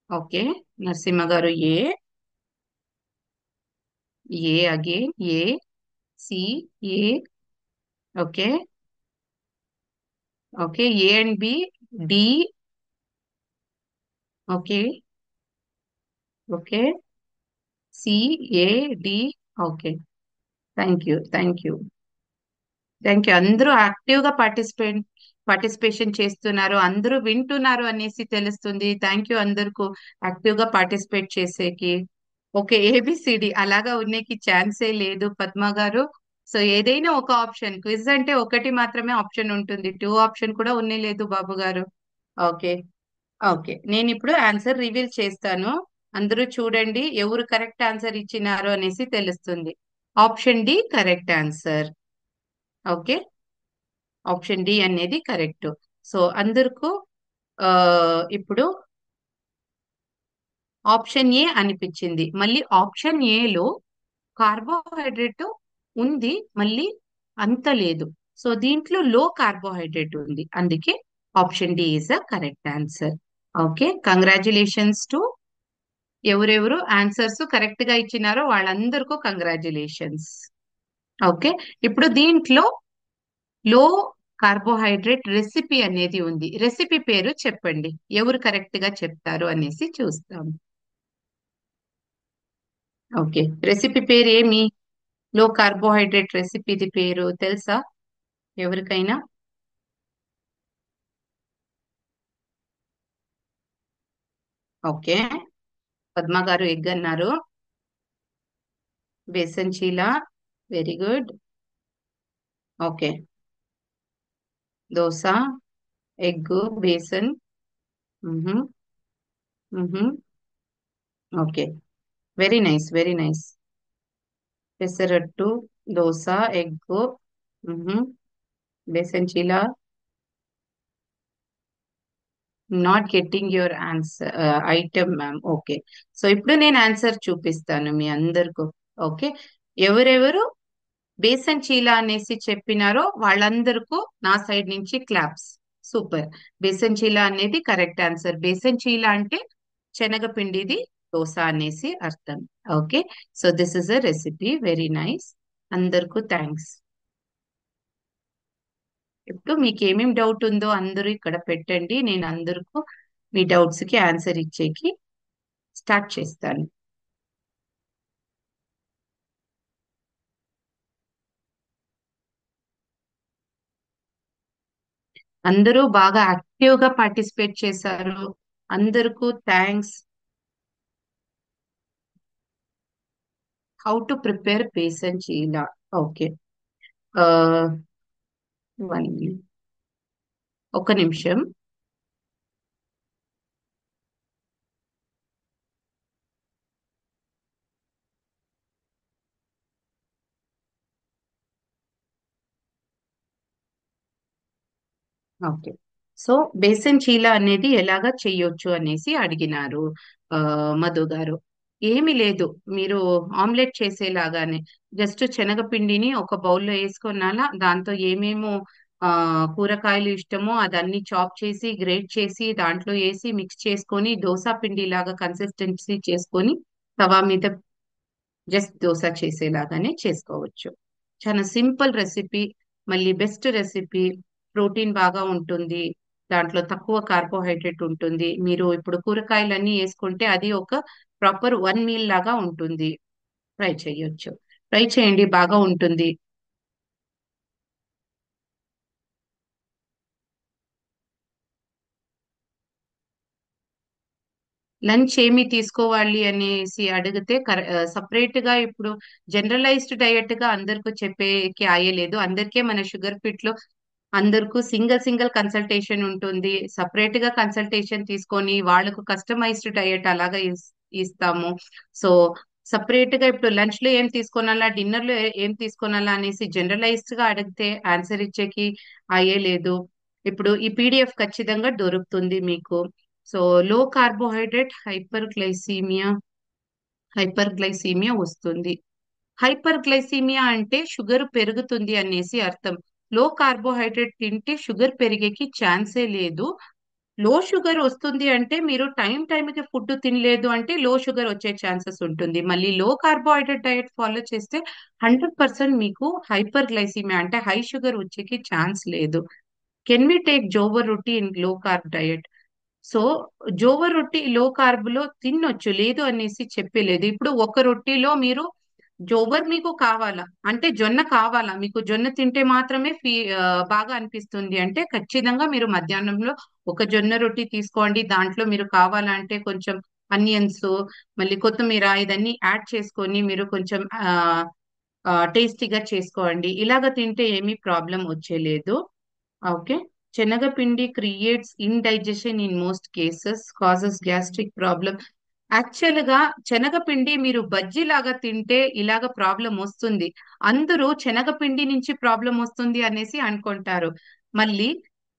ఓకే. నరసింహ గారు A, A again A, C, A. Okay. Okay. A and B, D. Okay. Okay. C, A, D. Okay. Thank you. Thank you. Thank you. అందరూ active గా పార్టిసిపేషన్ చేస్తున్నారు, అందరూ వింటున్నారు అనేసి తెలుస్తుంది. థ్యాంక్ యూ అందరికీ యాక్టివ్ గా పార్టిసిపేట్ చేసేకి. ఓకే. ఏబిసిడి అలాగా ఉన్నకి ఛాన్సే లేదు పద్మ గారు. సో ఏదైనా ఒక ఆప్షన్, క్విజ్ అంటే ఒకటి మాత్రమే ఆప్షన్ ఉంటుంది, టూ ఆప్షన్ కూడా ఉన్నే లేదు బాబు గారు. ఓకే. ఓకే. నేను ఇప్పుడు ఆన్సర్ రివీల్ చేస్తాను. అందరూ చూడండి ఎవరు కరెక్ట్ ఆన్సర్ ఇచ్చినారో అనేసి తెలుస్తుంది. Option D correct answer. Okay, option D అనేది కరెక్ట్. సో అందరికీ ఆ, ఇప్పుడు ఆప్షన్ ఏ అనిపించింది. మళ్ళీ ఆప్షన్ ఏలో కార్బోహైడ్రేట్ ఉంది, మళ్ళీ అంత లేదు. సో దీంట్లో లో కార్బోహైడ్రేట్ ఉంది, అందుకే option D is a correct answer. Okay, congratulations to ఎవరెవరు ఆన్సర్స్ కరెక్ట్ గా ఇచ్చినారో వాళ్ళందరికీ కంగ్రాచులేషన్స్. ఓకే, ఇప్పుడు దీంట్లో లో కార్బోహైడ్రేట్ రెసిపీ అనేది ఉంది. రెసిపీ పేరు చెప్పండి, ఎవరు కరెక్ట్ గా చెప్తారు అనేసి చూస్తాం. ఓకే, రెసిపీ పేరు ఏమి? లో కార్బోహైడ్రేట్ రెసిపీది పేరు తెలుసా ఎవరికైనా? ఓకే, పద్మ గారు ఎగ్ అన్నారు. Besan chila, very good. Okay, dosa, egg, besan. మ్హూ, మ్హూ. Okay, very nice, very nice. Pesarattu, dosa, egg, మ్హూ, besan chila. Not getting your answer item ma'am. Okay, so ఇప్పుడు నేను ఆన్సర్ చూపిస్తాను మీ అందరికీ. ఓకే, ఎవరెవరు బేసన్ చీలా అనేసి చెప్పినారో వాళ్ళందరికీ నా సైడ్ నుంచి క్లాప్స్. సూపర్, బేసన్ చీలా అనేది కరెక్ట్ ఆన్సర్. బేసన్ చీలా అంటే శనగపిండిది దోశ అనేసి అర్థం. Okay, so this is a recipe, very nice. అందరికీ థ్యాంక్స్. ఇప్పుడు మీకు ఏమేం డౌట్ ఉందో అందరూ ఇక్కడ పెట్టండి, నేను అందరికీ మీ డౌట్స్ కి ఆన్సర్ ఇచ్చేకి స్టార్ట్ చేస్తాను. అందరూ బాగా యాక్టివ్ గా పార్టిసిపేట్ చేశారు, అందరికీ thanks. How to prepare besan chila. Okay, one, ఒక నిమిషం. ఓకే, సో బేసన్ చీలా అనేది ఎలాగా చేయొచ్చు అనేసి అడిగినారు ఆ, మధు గారు. ఏమి లేదు, మీరు ఆమ్లెట్ చేసేలాగానే జస్ట్ శనగపిండిని ఒక బౌల్లో వేసుకున్నాలా, దాంతో ఏమేమో ఆ కూరగాయలు ఇష్టమో అదన్నీ చాప్ చేసి గ్రేట్ చేసి దాంట్లో వేసి మిక్స్ చేసుకొని దోస పిండి లాగా కన్సిస్టెన్సీ చేసుకొని తవా మీద జస్ట్ దోశ చేసేలాగానే చేసుకోవచ్చు. చాలా సింపుల్ రెసిపీ, మళ్ళీ బెస్ట్ రెసిపీ. ప్రోటీన్ బాగా ఉంటుంది, దాంట్లో తక్కువ కార్బోహైడ్రేట్ ఉంటుంది. మీరు ఇప్పుడు కూరగాయలన్నీ వేసుకుంటే అది ఒక ప్రాపర్ వన్ మీల్ లాగా ఉంటుంది. ట్రై చేయొచ్చు, ట్రై చేయండి, బాగా ఉంటుంది. లంచ్ ఏమి తీసుకోవాలి అనేసి అడిగితే సపరేట్ గా ఇప్పుడు జనరలైజ్డ్ డయట్ గా అందరికీ చెప్పేకి ఆయలేదు. అందరికీ మన షుగర్ ఫిట్ లో అందరికీ సింగిల్ సింగిల్ కన్సల్టేషన్ ఉంటుంది. సపరేట్ గా కన్సల్టేషన్ తీసుకొని వాళ్ళకు కస్టమైజ్డ్ డయట్ అలాగా ఇస్తాము. సో సపరేట్ గా ఇప్పుడు లంచ్ లో ఏం తీసుకోనాలా, డిన్నర్ లో ఏం తీసుకోనాలా అనేసి జనరలైజ్డ్ గా అడిగితే ఆన్సర్ ఇచ్చేకి అయ్యేలేదు. ఇప్పుడు ఈ పీడిఎఫ్ ఖచ్చితంగా దొరుకుతుంది మీకు. సో లో కార్బోహైడ్రేట్ హైపర్ గ్లైసీమియా వస్తుంది. హైపర్ గ్లైసీమియా అంటే షుగర్ పెరుగుతుంది అనేసి అర్థం. లో కార్బోహైడ్రేట్ తింటే షుగర్ పెరిగేకి ఛాన్సే లేదు. లో షుగర్ వస్తుంది అంటే మీరు టైంకి ఫుడ్ తినలేదు అంటే లో షుగర్ వచ్చే ఛాన్సెస్ ఉంటుంది. మళ్ళీ లో కార్బోహైడ్రేట్ డయట్ ఫాలో చేస్తే 100% మీకు హైపర్ గ్లైసీమియా అంటే హై షుగర్ వచ్చేకి ఛాన్స్ లేదు. Can we take jowar roti in low carb diet? So jowar రొట్టి లో కార్బ్ లో తినొచ్చు, లేదు అనేసి చెప్పలేదు. ఇప్పుడు ఒక రొట్టిలో మీరు జోవర్ మీకు కావాలా అంటే జొన్న కావాలా, మీకు జొన్న తింటే మాత్రమే బాగా అనిపిస్తుంది అంటే ఖచ్చితంగా మీరు మధ్యాహ్నంలో ఒక జొన్న రొట్టి తీసుకోండి. దాంట్లో మీరు కావాలంటే కొంచెం అనియన్స్, మళ్ళీ కొత్తిమీర ఇదన్నీ యాడ్ చేసుకొని మీరు కొంచెం టేస్టీగా చేసుకోండి. ఇలాగ తింటే ఏమీ ప్రాబ్లం వచ్చేలేదు. ఓకే, శనగపిండి creates indigestion in most cases, causes gastric problem. Actual గా శనగపిండి మీరు బజ్జీ లాగా తింటే ఇలాగ ప్రాబ్లం వస్తుంది. అందరూ శనగపిండి నుంచి ప్రాబ్లం వస్తుంది అనేసి అనుకుంటారు. మళ్ళీ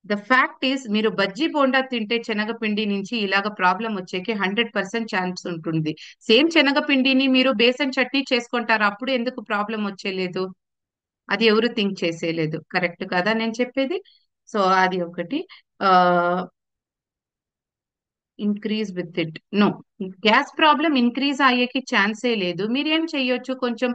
ద ఫ్యాక్ట్ ఈస్ మీరు బజ్జీ బోండా తింటే శనగపిండి నుంచి ఇలాగ ప్రాబ్లం వచ్చేకి 100% ఛాన్స్ ఉంటుంది. సేమ్ శనగపిండిని మీరు బేసన్ చట్నీ చేసుకుంటారు, అప్పుడు ఎందుకు ప్రాబ్లం వచ్చేలేదు? అది ఎవరు థింక్ చేసేలేదు. కరెక్ట్ కదా నేను చెప్పేది? సో అది ఒకటి. ఆ increase with it, no, gas problem increase అయ్యేకి ఛాన్సే లేదు. మీరు ఏం చెయ్యొచ్చు, కొంచెం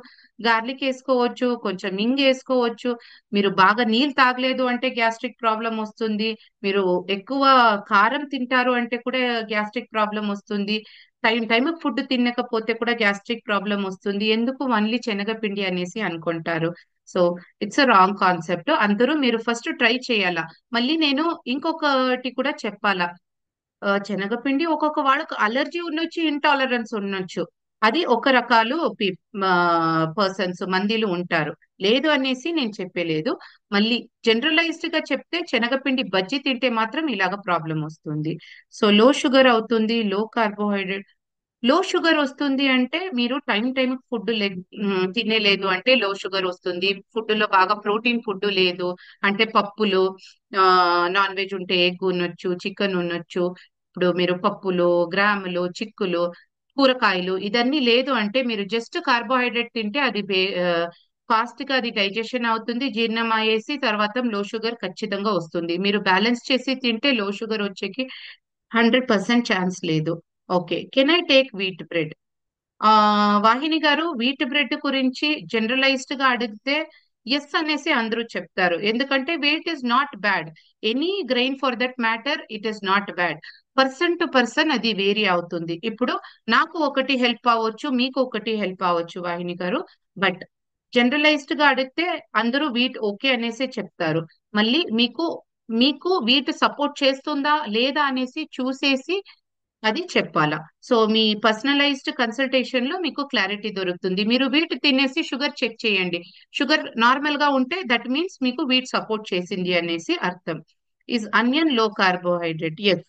గార్లిక్ వేసుకోవచ్చు, కొంచెం ఇంగ్ వేసుకోవచ్చు. మీరు బాగా నీళ్ళు తాగలేదు అంటే గ్యాస్ట్రిక్ ప్రాబ్లం వస్తుంది. మీరు ఎక్కువ కారం తింటారు అంటే కూడా గ్యాస్ట్రిక్ ప్రాబ్లం వస్తుంది. టైం టైం ఫుడ్ తినకపోతే కూడా గ్యాస్ట్రిక్ ప్రాబ్లం వస్తుంది. ఎందుకు ఓన్లీ శనగపిండి అనేసి అనుకుంటారు. So it's a wrong concept. అందరూ మీరు ఫస్ట్ ట్రై చేయాలా. మళ్ళీ నేను ఇంకొకటి కూడా చెప్పాలా. శనగపిండి ఒక్కొక్క వాళ్ళకు అలర్జీ ఉండొచ్చు, ఇంటాలరెన్స్ ఉండొచ్చు. అది ఒక రకాలు పర్సన్స్ మందిలు ఉంటారు. లేదు అనేసి నేను చెప్పలేదు. మళ్ళీ జనరలైజ్డ్ గా చెప్తే శనగపిండి బజ్జీ తింటే మాత్రం ఇలాగ ప్రాబ్లం వస్తుంది. సో లో షుగర్ అవుతుంది, లో కార్బోహైడ్రేట్. లో షుగర్ వస్తుంది అంటే మీరు టైం టైం ఫుడ్ తినేలేదు అంటే లో షుగర్ వస్తుంది. ఫుడ్ లో బాగా ప్రోటీన్ ఫుడ్ లేదు అంటే పప్పులు, నాన్ వెజ్ ఉంటే ఎగ్ ఉండొచ్చు, చికెన్ ఉండొచ్చు. ఇప్పుడు మీరు పప్పులు, గ్రాములు, చిక్కులు, కూరగాయలు ఇదన్నీ లేదు అంటే మీరు జస్ట్ కార్బోహైడ్రేట్ తింటే అది ఫాస్ట్ గా అది డైజెషన్ అవుతుంది, జీర్ణం అయ్యేసి తర్వాత లో షుగర్ ఖచ్చితంగా వస్తుంది. మీరు బ్యాలెన్స్ చేసి తింటే లో షుగర్ వచ్చేకి 100% ఛాన్స్ లేదు. Okay, can I take wheat bread? ఆ వాహిని గారు, వీట్ బ్రెడ్ గురించి జనరలైజ్డ్ గా అడిగితే ఎస్ అనేసి అందరూ చెప్తారు. ఎందుకంటే weight is not bad. Any grain for that matter it is not bad. Person to person అది వేరీ అవుతుంది. ఇప్పుడు నాకు ఒకటి హెల్ప్ అవ్వచ్చు, మీకు ఒకటి హెల్ప్ అవ్వచ్చు వాహిని గారు. బట్ జనరలైజ్డ్ గా అడిగితే అందరూ వీట్ ఓకే అనేసి చెప్తారు. మళ్ళీ మీకు మీకు వీట్ సపోర్ట్ చేస్తుందా లేదా అనేసి చూసేసి అది చెప్పాలా. సో మీ పర్సనలైజ్డ్ కన్సల్టేషన్ లో మీకు క్లారిటీ దొరుకుతుంది. మీరు వీట్ తినేసి షుగర్ చెక్ చేయండి. షుగర్ నార్మల్ గా ఉంటే దట్ మీన్స్ మీకు వీట్ సపోర్ట్ చేసింది అనేసి అర్థం. ఈజ్ అనియన్ లో కార్బోహైడ్రేట్? ఎస్,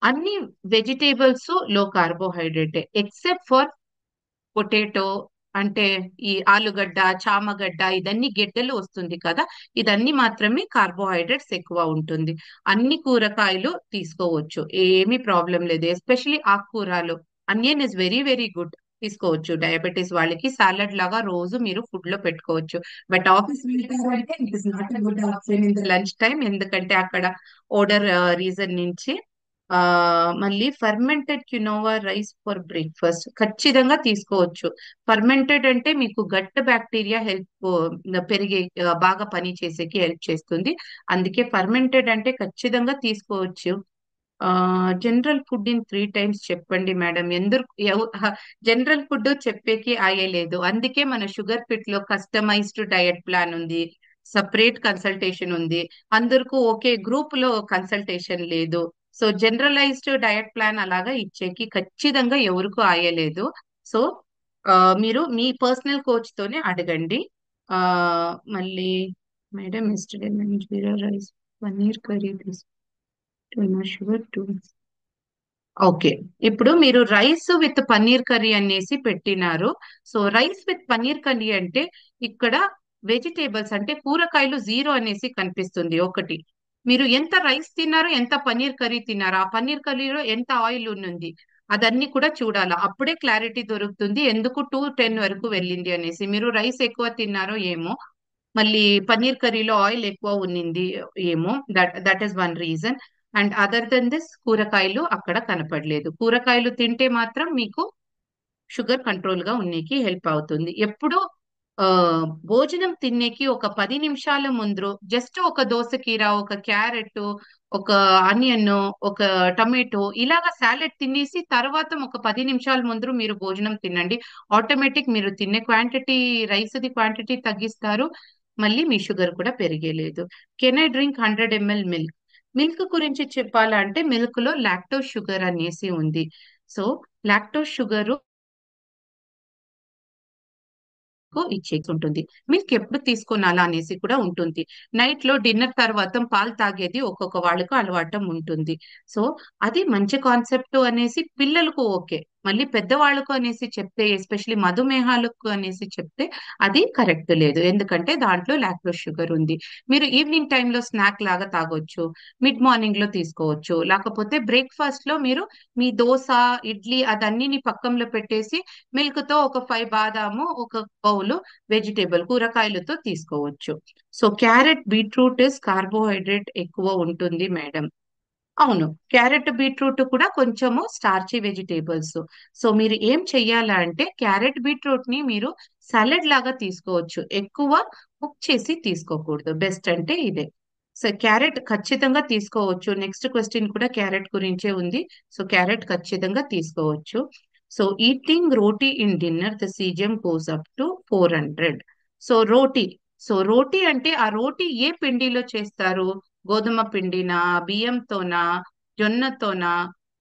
అన్ని వెజిటేబుల్స్ లో కార్బోహైడ్రేట్ ఎక్సెప్ట్ ఫర్ పొటాటో. అంటే ఈ ఆలుగడ్డ, చామగడ్డ ఇదన్నీ గెడ్డలు వస్తుంది కదా, ఇదన్నీ మాత్రమే కార్బోహైడ్రేట్స్ ఎక్కువ ఉంటుంది. అన్ని కూరగాయలు తీసుకోవచ్చు, ఏమీ ప్రాబ్లం లేదు. ఎస్పెషలీ ఆకుకూరలు, onion is very very good, తీసుకోవచ్చు. డయాబెటీస్ వాళ్ళకి సాలడ్ లాగా రోజు మీరు ఫుడ్ లో పెట్టుకోవచ్చు. బట్ ఆఫీస్ వెళ్తారంటే it is not good option in the lunch time, ఎందుకంటే అక్కడ ఓడర్ రీజన్ నుంచి. ఆ మళ్ళీ fermented quinoa rice for breakfast ఖచ్చితంగా తీసుకోవచ్చు. ఫర్మెంటెడ్ అంటే మీకు గట్ బ్యాక్టీరియా హెల్ప్ పెరిగే బాగా పని చేసేకి హెల్ప్ చేస్తుంది. అందుకే ఫర్మెంటెడ్ అంటే ఖచ్చితంగా తీసుకోవచ్చు. ఆ జనరల్ ఫుడ్ ఇన్ 3 టైమ్స్ చెప్పండి మేడం. ఎందుకు జనరల్ ఫుడ్ చెప్పేకి ఆయలేదు. అందుకే మన షుగర్ పిట్ లో కస్టమైజ్డ్ డయట్ ప్లాన్ ఉంది, సపరేట్ కన్సల్టేషన్ ఉంది. అందరికీ ఒకే గ్రూప్ లో కన్సల్టేషన్ లేదు. సో జనరలైజ్డ్ డయట్ ప్లాన్ అలాగా ఇచ్చేకి ఖచ్చితంగా ఎవరికూ ఆయలేదు. సో ఆ, మీరు మీ పర్సనల్ కోచ్ తోనే అడగండి. ఆ మళ్ళీ madam yesterday jeera rice, paneer curry, sugar two. Okay, ఇప్పుడు మీరు రైస్ విత్ పన్నీర్ కర్రీ అనేసి పెట్టినారు. So rice with paneer curry అంటే ఇక్కడ వెజిటేబుల్స్ అంటే కూరగాయలు జీరో అనేసి కనిపిస్తుంది ఒకటి. మీరు ఎంత రైస్ తిన్నారో, ఎంత పన్నీర్ కర్రీ తిన్నారో, ఆ పన్నీర్ కర్రీలో ఎంత ఆయిల్ ఉంది, అదన్నీ కూడా చూడాలా. అప్పుడే క్లారిటీ దొరుకుతుంది ఎందుకు 210 వరకు వెళ్ళింది అనేసి. మీరు రైస్ ఎక్కువ తిన్నారో ఏమో, మళ్ళీ పన్నీర్ కర్రీలో ఆయిల్ ఎక్కువ ఉన్నింది ఏమో, that is one reason. And other than this కూరగాయలు అక్కడ కనపడలేదు. కూరగాయలు తింటే మాత్రం మీకు షుగర్ కంట్రోల్ గా ఉన్నీకి హెల్ప్ అవుతుంది. ఎప్పుడు ఆ భోజనం తినేకి ఒక 10 నిమిషాల ముందు జస్ట్ ఒక దోసకీర, ఒక క్యారెట్, ఒక ఆనియన్, ఒక టమాటో ఇలాగా సాలెడ్ తినేసి తర్వాత ఒక 10 నిమిషాల ముందు మీరు భోజనం తినండి. ఆటోమేటిక్ మీరు తినే క్వాంటిటీ, రైస్ ది క్వాంటిటీ తగ్గిస్తారు. మళ్ళీ మీ షుగర్ కూడా పెరిగేలేదు. Can I drink 100 ml milk? Milk గురించి చెప్పాలంటే మిల్క్ లో లాక్టోస్ షుగర్ అనేసి ఉంది. సో లాక్టోస్ షుగర్ ఇచ్చేసి ఉంటుంది. మిల్క్ ఎప్పుడు తీసుకోనాలా అనేసి కూడా ఉంటుంది. నైట్ లో డిన్నర్ తర్వాత పాలు తాగేది ఒక్కొక్క వాళ్ళకు అలవాటం ఉంటుంది. సో అది మంచి కాన్సెప్ట్ అనేసి పిల్లలకు ఓకే. మళ్ళీ పెద్దవాళ్ళకు అనేసి చెప్తే, ఎస్పెషలీ మధుమేహాలకు అనేసి చెప్తే అది కరెక్ట్ లేదు. ఎందుకంటే దాంట్లో లాక్టోస్ షుగర్ ఉంది. మీరు ఈవినింగ్ టైంలో స్నాక్ లాగా తాగొచ్చు, మిడ్ మార్నింగ్ లో తీసుకోవచ్చు, లేకపోతే బ్రేక్ఫాస్ట్ లో మీరు మీ దోస, ఇడ్లీ అదన్నీని పక్కంలో పెట్టేసి మిల్క్ తో ఒక 5 బాదాము, ఒక బౌల్ వెజిటేబుల్ కూరగాయలతో తీసుకోవచ్చు. సో క్యారెట్ బీట్రూట్ కార్బోహైడ్రేట్ ఎక్కువ ఉంటుంది మేడం. అవును, క్యారెట్ బీట్రూట్ కూడా కొంచెము స్టార్చీ వెజిటేబుల్స్. సో మీరు ఏం చెయ్యాలా అంటే క్యారెట్ బీట్రూట్ ని మీరు సలాడ్ లాగా తీసుకోవచ్చు, ఎక్కువ కుక్ చేసి తీసుకోకూడదు. బెస్ట్ అంటే ఇదే. సో క్యారెట్ ఖచ్చితంగా తీసుకోవచ్చు. నెక్స్ట్ క్వశ్చన్ కూడా క్యారెట్ గురించే ఉంది. సో క్యారెట్ ఖచ్చితంగా తీసుకోవచ్చు. So eating roti in dinner the caesium goes up to 400. So roti, so roti అంటే ఆ రోటీ ఏ పిండిలో చేస్తారు? గోధుమ పిండినా, బియ్యంతోనా, జొన్నతోనా,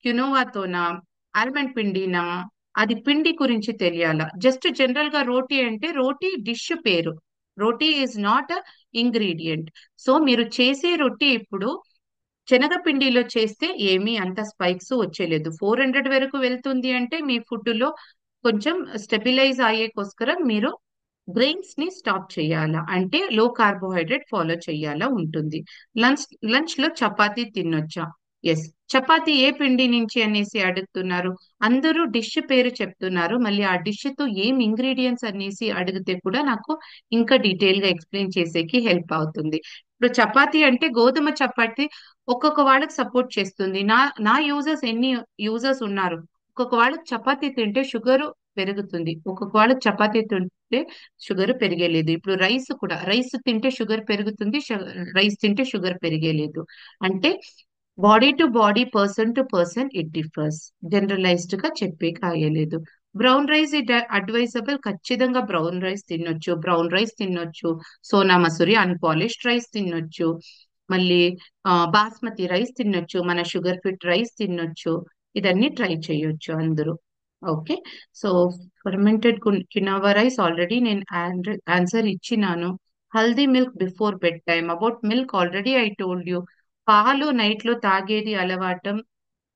క్యునోవాతోనా, ఆల్మండ్ పిండినా? అది పిండి గురించి తెలియాలా? జస్ట్ జనరల్ గా రోటీ అంటే రోటీ డిష్ పేరు, roti is not a ingredient. So మీరు చేసే రొట్టి ఇప్పుడు శనగపిండిలో చేస్తే ఏమీ అంత స్పైక్స్ వచ్చేలేదు. 400 వరకు వెళ్తుంది అంటే మీ ఫుడ్ లో కొంచెం స్టెబిలైజ్ అయ్యేకోస్కరం మీరు గ్రెయిన్స్ ని స్టాప్ చేయాలా, అంటే లో కార్బోహైడ్రేట్ ఫాలో చేయాలా ఉంటుంది. లంచ్ లంచ్ లో చపాతీ తినొచ్చా? ఎస్. చపాతీ ఏ పిండి నుంచి అనేసి అడుగుతున్నారు. అందరూ డిష్ పేరు చెప్తున్నారు, మళ్ళీ ఆ డిష్ తో ఏం ఇంగ్రీడియంట్స్ అనేసి అడిగితే కూడా నాకు ఇంకా డీటెయిల్ గా ఎక్స్ప్లెయిన్ చేసేకి హెల్ప్ అవుతుంది. ఇప్పుడు చపాతీ అంటే గోధుమ చపాతీ ఒక్కొక్క వాళ్ళకి సపోర్ట్ చేస్తుంది. నా నా యూజర్స్ ఎన్ని యూజర్స్ ఉన్నారు. ఒక్కొక్క వాళ్ళకి చపాతీ తింటే షుగర్ పెరుగుతుంది, ఒక్కొక్క వాళ్ళకి చపాతీ తింటే షుగర్ పెరిగేలేదు. ఇప్పుడు రైస్ కూడా, రైస్ తింటే షుగర్ పెరుగుతుంది, రైస్ తింటే షుగర్ పెరిగేలేదు. అంటే body to body, person to person it differs. Generalised గా చెప్పే కాయలేదు. బ్రౌన్ రైస్ ఇట్ అడ్వైజబుల్, ఖచ్చితంగా బ్రౌన్ రైస్ తినొచ్చు, బ్రౌన్ రైస్ తినొచ్చు. సోనా మసూరి అన్పాలిష్డ్ రైస్ తినొచ్చు. మళ్ళీ బాస్మతి రైస్ తినొచ్చు, మన షుగర్ ఫిట్ రైస్ తినొచ్చు. ఇదన్నీ ట్రై చేయొచ్చు అందరూ. Okay. So fermented quinoa rice already నేను ఆన్సర్ ఇచ్చినాను. Haldi milk before bed time, about milk already I told you. పాలు నైట్ లో తాగేది అలవాటం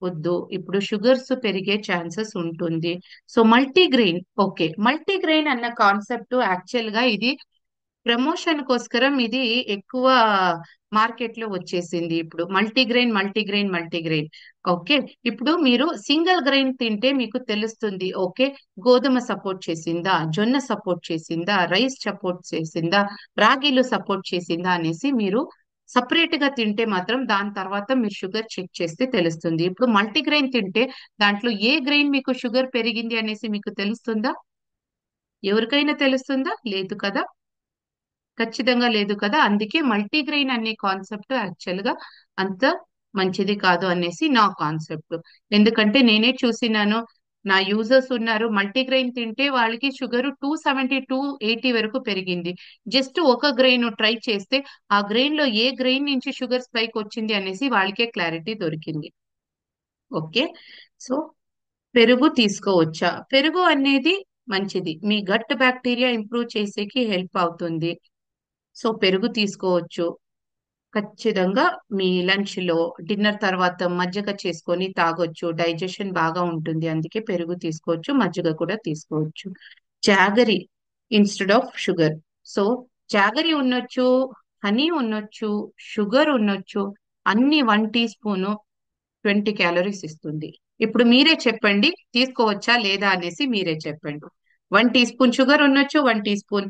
వద్దు, ఇప్పుడు షుగర్స్ పెరిగే ఛాన్సెస్ ఉంటుంది. సో మల్టీగ్రెయిన్, ఓకే, మల్టీగ్రెయిన్ అన్న కాన్సెప్ట్ యాక్చువల్ గా ఇది ప్రమోషన్ కోసరం ఇది ఎక్కువ మార్కెట్ లో వచ్చేసింది. ఇప్పుడు మల్టీగ్రెయిన్ మల్టీగ్రెయిన్ మల్టీగ్రెయిన్. ఓకే. ఇప్పుడు మీరు సింగిల్ గ్రెయిన్ తింటే మీకు తెలుస్తుంది, ఓకే, గోధుమ సపోర్ట్ చేసిందా, జొన్న సపోర్ట్ చేసిందా, రైస్ సపోర్ట్ చేసిందా, రాగిలు సపోర్ట్ చేసిందా అనేసి మీరు సపరేట్ గా తింటే మాత్రం దాని తర్వాత మీరు షుగర్ చెక్ చేస్తే తెలుస్తుంది. ఇప్పుడు మల్టీగ్రెయిన్ తింటే దాంట్లో ఏ గ్రెయిన్ మీకు షుగర్ పెరిగింది అనేసి మీకు తెలుస్తుందా? ఎవరికైనా తెలుస్తుందా? లేదు కదా. ఖచ్చితంగా లేదు కదా. అందుకే మల్టీగ్రెయిన్ అనే కాన్సెప్ట్ యాక్చువల్ గా అంత మంచిది కాదు అనేసి నా కాన్సెప్ట్. ఎందుకంటే నేనే చూసినాను, నా యూజర్స్ ఉన్నారు, మల్టీగ్రెయిన్ తింటే వాళ్ళకి షుగర్ 270 280 వరకు పెరిగింది. జస్ట్ ఒక గ్రెయిన్ ట్రై చేస్తే ఆ గ్రెయిన్ లో ఏ గ్రెయిన్ నుంచి షుగర్ స్పైక్ వచ్చింది అనేసి వాళ్ళకే క్లారిటీ దొరికింది. ఓకే. సో పెరుగు తీసుకోవచ్చా? పెరుగు అనేది మంచిది, మీ గట్ బ్యాక్టీరియా ఇంప్రూవ్ చేసేకి హెల్ప్ అవుతుంది. సో పెరుగు తీసుకోవచ్చు. ఖచ్చితంగా మీ లంచ్ లో, డిన్నర్ తర్వాత మజ్జిగ చేసుకొని తాగొచ్చు, డైజెషన్ బాగా ఉంటుంది. అందుకే పెరుగు తీసుకోవచ్చు, మజ్జిగ కూడా తీసుకోవచ్చు. Jaggery instead of sugar. So jaggery ఉండొచ్చు, హనీ ఉండొచ్చు, షుగర్ ఉండొచ్చు. అన్ని 1 టీ స్పూన్ 20 క్యాలరీస్ ఇస్తుంది. ఇప్పుడు మీరే చెప్పండి తీసుకోవచ్చా లేదా అనేసి మీరే చెప్పండి. 1 టీ స్పూన్ షుగర్ ఉండొచ్చు, 1 టీ స్పూన్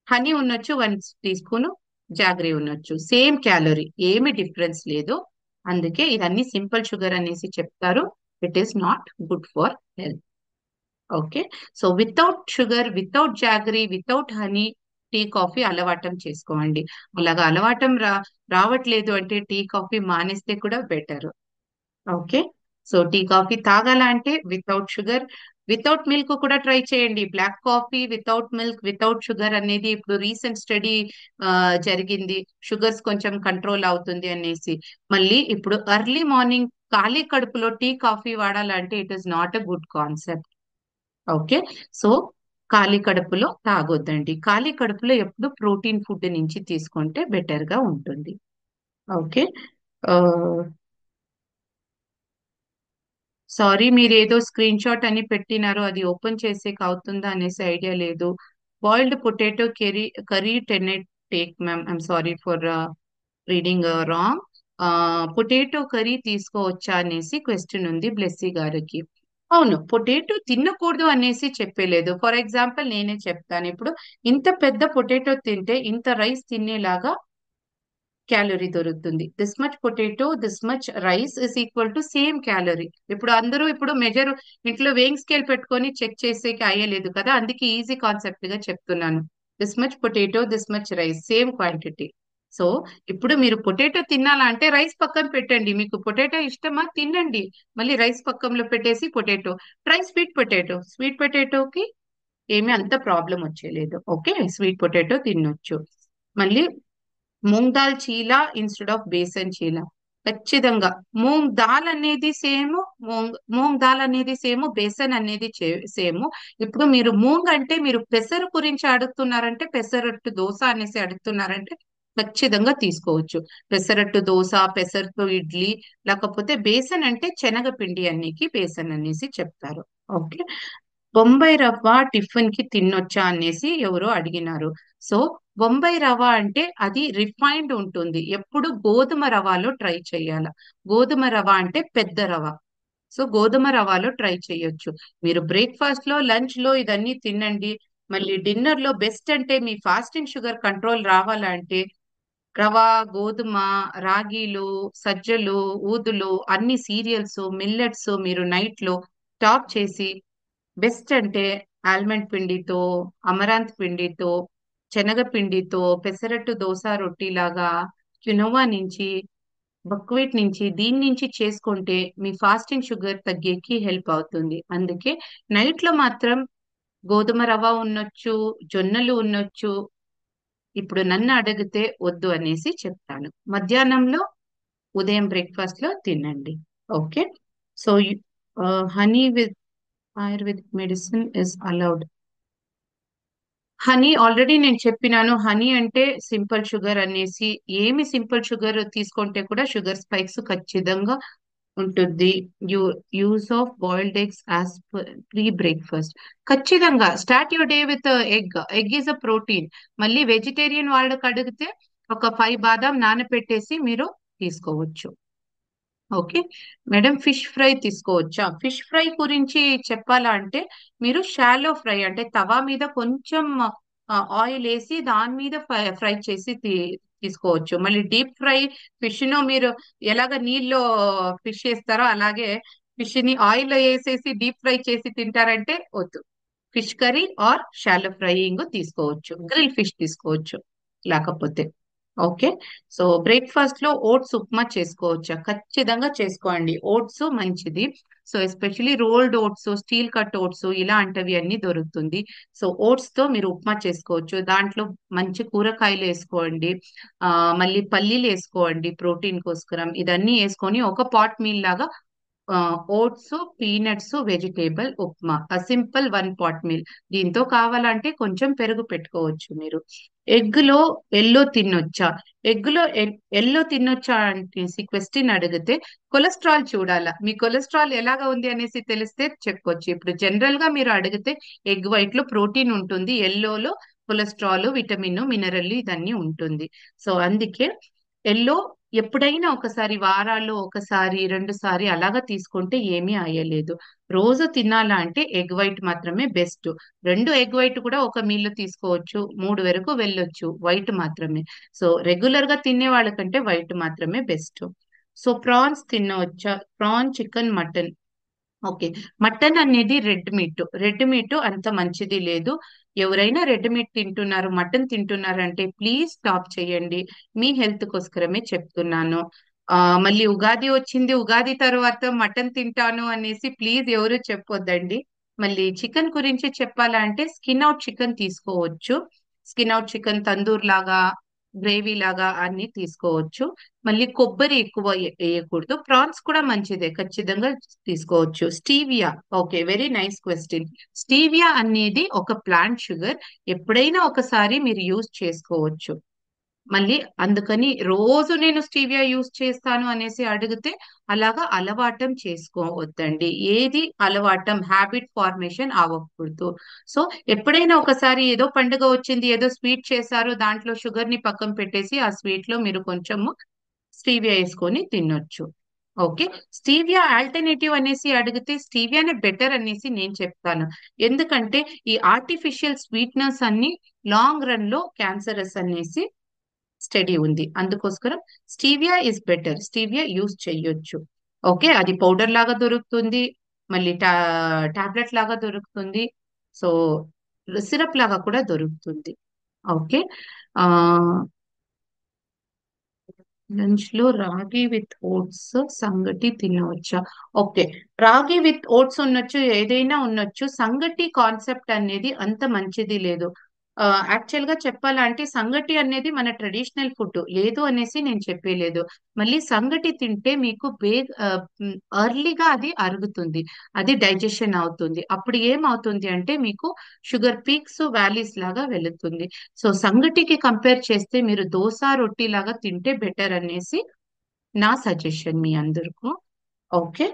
హనీ ఉండొచ్చు, 1 టీ స్పూన్ జాగరీ ఉండొచ్చు, సేమ్ క్యాలరీ, ఏమి డిఫరెన్స్ లేదు. అందుకే ఇదన్నీ సింపుల్ షుగర్ అనేసి చెప్తారు. It is not good for health. Okay. So without sugar, without jaggery, without honey tea coffee అలవాటం చేసుకోండి. అలాగా అలవాటం రావట్లేదు అంటే టీ కాఫీ మానేస్తే కూడా better. Okay. So tea coffee తాగాల అంటే వితౌట్ షుగర్, వితౌట్ మిల్క్ కూడా ట్రై చేయండి. Black coffee without milk, without sugar అనేది ఇప్పుడు రీసెంట్ స్టడీ జరిగింది, షుగర్స్ కొంచెం కంట్రోల్ అవుతుంది అనేసి. మళ్ళీ ఇప్పుడు ఎర్లీ మార్నింగ్ ఖాళీ కడుపులో టీ కాఫీ వాడాలంటే it is not a good concept. Okay. So ఖాళీ కడుపులో తాగొద్దండి. ఖాళీ కడుపులో ఎప్పుడు ప్రోటీన్ ఫుడ్ నుంచి తీసుకుంటే బెటర్ గా ఉంటుంది. ఓకే. సారీ, మీరు ఏదో స్క్రీన్ షాట్ అని పెట్టినారో అది ఓపెన్ చేసేకి అవుతుందా అనేసి ఐడియా లేదు. Boiled potato curry curry take ma'am, I'm sorry for reading wrong. Potato curry తీసుకోవచ్చా అనేసి క్వశ్చన్ ఉంది బ్లెస్సీ గారికి. అవును, పొటాటో తినకూడదు అనేసి చెప్పలేదు. ఫర్ ఎగ్జాంపుల్ నేనే చెప్తాను ఇప్పుడు. ఇంత పెద్ద పొటాటో తింటే ఇంత రైస్ తినేలాగా క్యాలరీ దొరుకుతుంది. This much potato, this much rice is equal to same calorie. ఇప్పుడు అందరూ ఇప్పుడు మెజర్ ఇంట్లో వేయింగ్ స్కేల్ పెట్టుకొని చెక్ చేసేకి అయ్యలేదు కదా, అందుకే ఈజీ కాన్సెప్ట్ గా చెప్తున్నాను. This much potato, this much rice, same quantity. So ఇప్పుడు మీరు పొటాటో తినాలా అంటే రైస్ పక్కన పెట్టండి. మీకు పొటాటో ఇష్టమా, తినండి. మళ్ళీ రైస్ పక్కనలో పెట్టేసి potato. Try sweet potato. Sweet పొటాటోకి ఏమీ అంత ప్రాబ్లం వచ్చేలేదు. ఓకే, స్వీట్ పొటాటో తినొచ్చు. మళ్ళీ మూంగ్ దాల్ చీలా ఇన్స్టెడ్ ఆఫ్ బేసన్ చీలా. ఖచ్చితంగా మూంగ్ దాల్ అనేది సేమ్, మూంగ్ దాల్ అనేది సేమ్, బేసన్ అనేది సేమ్. ఇప్పుడు మీరు మూంగ్ అంటే మీరు పెసరు గురించి అడుగుతున్నారంటే, పెసరట్టు దోశ అనేసి అడుగుతున్నారంటే ఖచ్చితంగా తీసుకోవచ్చు. పెసరట్టు దోశ, పెసరట్టు ఇడ్లీ. లేకపోతే బేసన్ అంటే శనగపిండి అన్నికి బేసన్ అనేసి చెప్తారు. ఓకే. బొంబాయి రవ్వ టిఫిన్ కి తినొచ్చా అనేసి ఎవరో అడిగినారు. సో బొంబాయి రవ్వ అంటే అది రిఫైన్డ్ ఉంటుంది. ఎప్పుడు గోధుమ రవ్వలో ట్రై చేయాల. గోధుమ రవ్వ అంటే పెద్ద రవ్వ. సో గోధుమ రవ్వలో ట్రై చేయొచ్చు. మీరు బ్రేక్ఫాస్ట్ లో, లంచ్ లో ఇదన్నీ తినండి. మళ్ళీ డిన్నర్ లో బెస్ట్ అంటే మీ ఫాస్టింగ్ షుగర్ కంట్రోల్ రావాలంటే రవ, గోధుమ, రాగిలు, సజ్జలు, ఊదులు, అన్ని సీరియల్స్, మిల్లెట్స్ మీరు నైట్ లో స్టాప్ చేసి బెస్ట్ అంటే ఆల్మండ్ పిండితో, అమరాంత్ పిండితో, శనగ పిండితో పెసరట్టు దోశ రొట్టి లాగా, క్యునోవా నుంచి, బక్వీట్ నుంచి, దీని నుంచి చేసుకుంటే మీ ఫాస్టింగ్ షుగర్ తగ్గేకి హెల్ప్ అవుతుంది. అందుకే నైట్ లో మాత్రం గోధుమ రవ్వ ఉండొచ్చు, జొన్నలు ఉండొచ్చు. ఇప్పుడు నన్ను అడిగితే వద్దు అనేసి చెప్తాను. మధ్యాహ్నంలో, ఉదయం బ్రేక్ఫాస్ట్ లో తినండి. Okay. So honey with ayurvedic medicine is allowed. Honey already నేను చెప్పినాను. హనీ అంటే సింపుల్ షుగర్ అనేసి. ఏమి సింపుల్ షుగర్ తీసుకుంటే కూడా షుగర్ స్పైక్స్ ఖచ్చితంగా ఉంటుంది. You use of boiled eggs as pre breakfast. ఖచ్చితంగా start your day with egg. Egg is a protein. మళ్ళీ వెజిటేరియన్ వాళ్ళకి అడిగితే ఒక 5 బాదాం నానబెట్టేసి మీరు తీసుకోవచ్చు. ఓకే మేడం, ఫిష్ ఫ్రై తీసుకోవచ్చా? ఫిష్ ఫ్రై గురించి చెప్పాలా అంటే మీరు షాలో ఫ్రై అంటే తవా మీద కొంచెం ఆయిల్ వేసి దాని మీద ఫ్రై చేసి తీసుకోవచ్చు. మళ్ళీ డీప్ ఫ్రై ఫిష్ ను మీరు ఎలాగ నీళ్ళలో ఫిష్ వేస్తారో అలాగే ఫిష్ ని ఆయిల్ వేసేసి డీప్ ఫ్రై చేసి తింటారంటే వద్దు. Fish curry or shallow frying తీసుకోవచ్చు. గ్రిల్ ఫిష్ తీసుకోవచ్చు లేకపోతే. ఓకే. సో బ్రేక్ఫాస్ట్ లో ఓట్స్ ఉప్మా చేసుకోవచ్చా? ఖచ్చితంగా చేసుకోండి. ఓట్స్ మంచిది. So especially rolled oats, steel cut oats ఇలాంటివి అన్ని దొరుకుతుంది. సో ఓట్స్ తో మీరు ఉప్మా చేసుకోవచ్చు. దాంట్లో మంచి కూరగాయలు వేసుకోండి. ఆ మళ్ళీ పల్లీలు వేసుకోండి ప్రోటీన్ కోసరం. ఇదన్నీ వేసుకొని ఒక పాట్ మీల్ లాగా oats, peanuts, vegetable upma, simple 1 pot meal. దీంతో కావాలంటే కొంచెం పెరుగు పెట్టుకోవచ్చు మీరు. ఎగ్ లో ఎల్లో తినొచ్చా? ఎగ్ లో ఎల్లో తినొచ్చా అనేసి క్వశ్చన్ అడిగితే కొలెస్ట్రాల్ చూడాలా. మీ కొలెస్ట్రాల్ ఎలాగా ఉంది అనేసి తెలిస్తే చెప్పొచ్చు. ఇప్పుడు జనరల్ గా మీరు అడిగితే ఎగ్ వైట్ లో ప్రోటీన్ ఉంటుంది, ఎల్లోలో కొలెస్ట్రాల్, విటమిన్, మినరల్ ఇదన్నీ ఉంటుంది. సో అందుకే ఎల్లో ఎప్పుడైనా ఒకసారి, వారాల్లో ఒకసారి, 2 సారి అలాగా తీసుకుంటే ఏమీ అయ్యలేదు. రోజు తినాలా అంటే ఎగ్ వైట్ మాత్రమే బెస్ట్. 2 ఎగ్ వైట్ కూడా ఒక మీల్ తీసుకోవచ్చు. 3 వరకు వెళ్ళొచ్చు వైట్ మాత్రమే. సో రెగ్యులర్ గా తినే వాళ్ళకంటే వైట్ మాత్రమే బెస్ట్. సో ప్రాన్స్ తినవచ్చా? Prawn, chicken, mutton. Okay. Mutton అనేది రెడ్ మీట్. రెడ్ మీట్ అంత మంచిది లేదు. ఎవరైనా రెడ్ మీట్ తింటున్నారు, మటన్ తింటున్నారు అంటే ప్లీజ్ స్టాప్ చేయండి. మీ హెల్త్ కోసరమే చెప్తున్నాను. ఆ మళ్ళీ ఉగాది వచ్చింది, ఉగాది తర్వాత మటన్ తింటాను అనేసి ప్లీజ్ ఎవరు చెప్పొద్దండి. మళ్ళీ చికెన్ గురించి చెప్పాలంటే స్కిన్ అవుట్ చికెన్ తీసుకోవచ్చు. స్కిన్ అవుట్ చికెన్ తందూర్ లాగా, గ్రేవీ లాగా అన్ని తీసుకోవచ్చు. మళ్ళీ కొబ్బరి ఎక్కువ వేయకూడదు. ప్రాన్స్ కూడా మంచిదే, ఖచ్చితంగా తీసుకోవచ్చు. Stevia. Okay, very nice question. Stevia అనేది ఒక ప్లాంట్ షుగర్. ఎప్పుడైనా ఒకసారి మీరు యూజ్ చేసుకోవచ్చు. మళ్ళీ అందుకని రోజు నేను స్టీవియా యూస్ చేస్తాను అనేసి అడిగితే అలాగా అలవాటం చేసుకోవద్దండి. ఏది అలవాటం హ్యాబిట్ ఫార్మేషన్ అవ్వకూడదు. సో ఎప్పుడైనా ఒకసారి ఏదో పండుగ వచ్చింది, ఏదో స్వీట్ చేశారు, దాంట్లో షుగర్ ని పక్కన పెట్టేసి ఆ స్వీట్ లో మీరు కొంచెము స్టీవియా వేసుకొని తినొచ్చు. ఓకే. స్టీవియా ఆల్టర్నేటివ్ అనేసి అడిగితే స్టీవియానే బెటర్ అనేసి నేను చెప్తాను. ఎందుకంటే ఈ ఆర్టిఫిషియల్ స్వీట్నెస్ అన్ని లాంగ్ రన్ లో క్యాన్సరస్ అనేసి స్టడీ ఉంది. అందుకోసం stevia is better, stevia use చెయ్యొచ్చు. ఓకే. అది పౌడర్ లాగా దొరుకుతుంది, మళ్ళీ టాబ్లెట్ లాగా దొరుకుతుంది, సో సిరప్ లాగా కూడా దొరుకుతుంది. ఓకే. ఆ లంచ్ లో రాగి విత్ ఓట్స్ సంగటి తినవచ్చా? ఓకే. రాగి విత్ ఓట్స్ ఉండొచ్చు, ఏదైనా ఉండొచ్చు. సంగటి కాన్సెప్ట్ అనేది అంత మంచిది లేదు. యాక్చువల్ గా చెప్పాలంటే సంగటి అనేది మన ట్రెడిషనల్ ఫుడ్ లేదు అనేసి నేను చెప్పలేదు. మళ్ళీ సంగటి తింటే మీకు ఎర్లీగా అది అరుగుతుంది, అది డైజెషన్ అవుతుంది. అప్పుడు ఏమవుతుంది అంటే మీకు షుగర్ పీక్స్ వ్యాలీస్ లాగా వెళుతుంది. సో సంగటికి కంపేర్ చేస్తే మీరు దోశ రొట్టి లాగా తింటే బెటర్ అనేసి నా సజెషన్ మీ అందరికీ. Okay.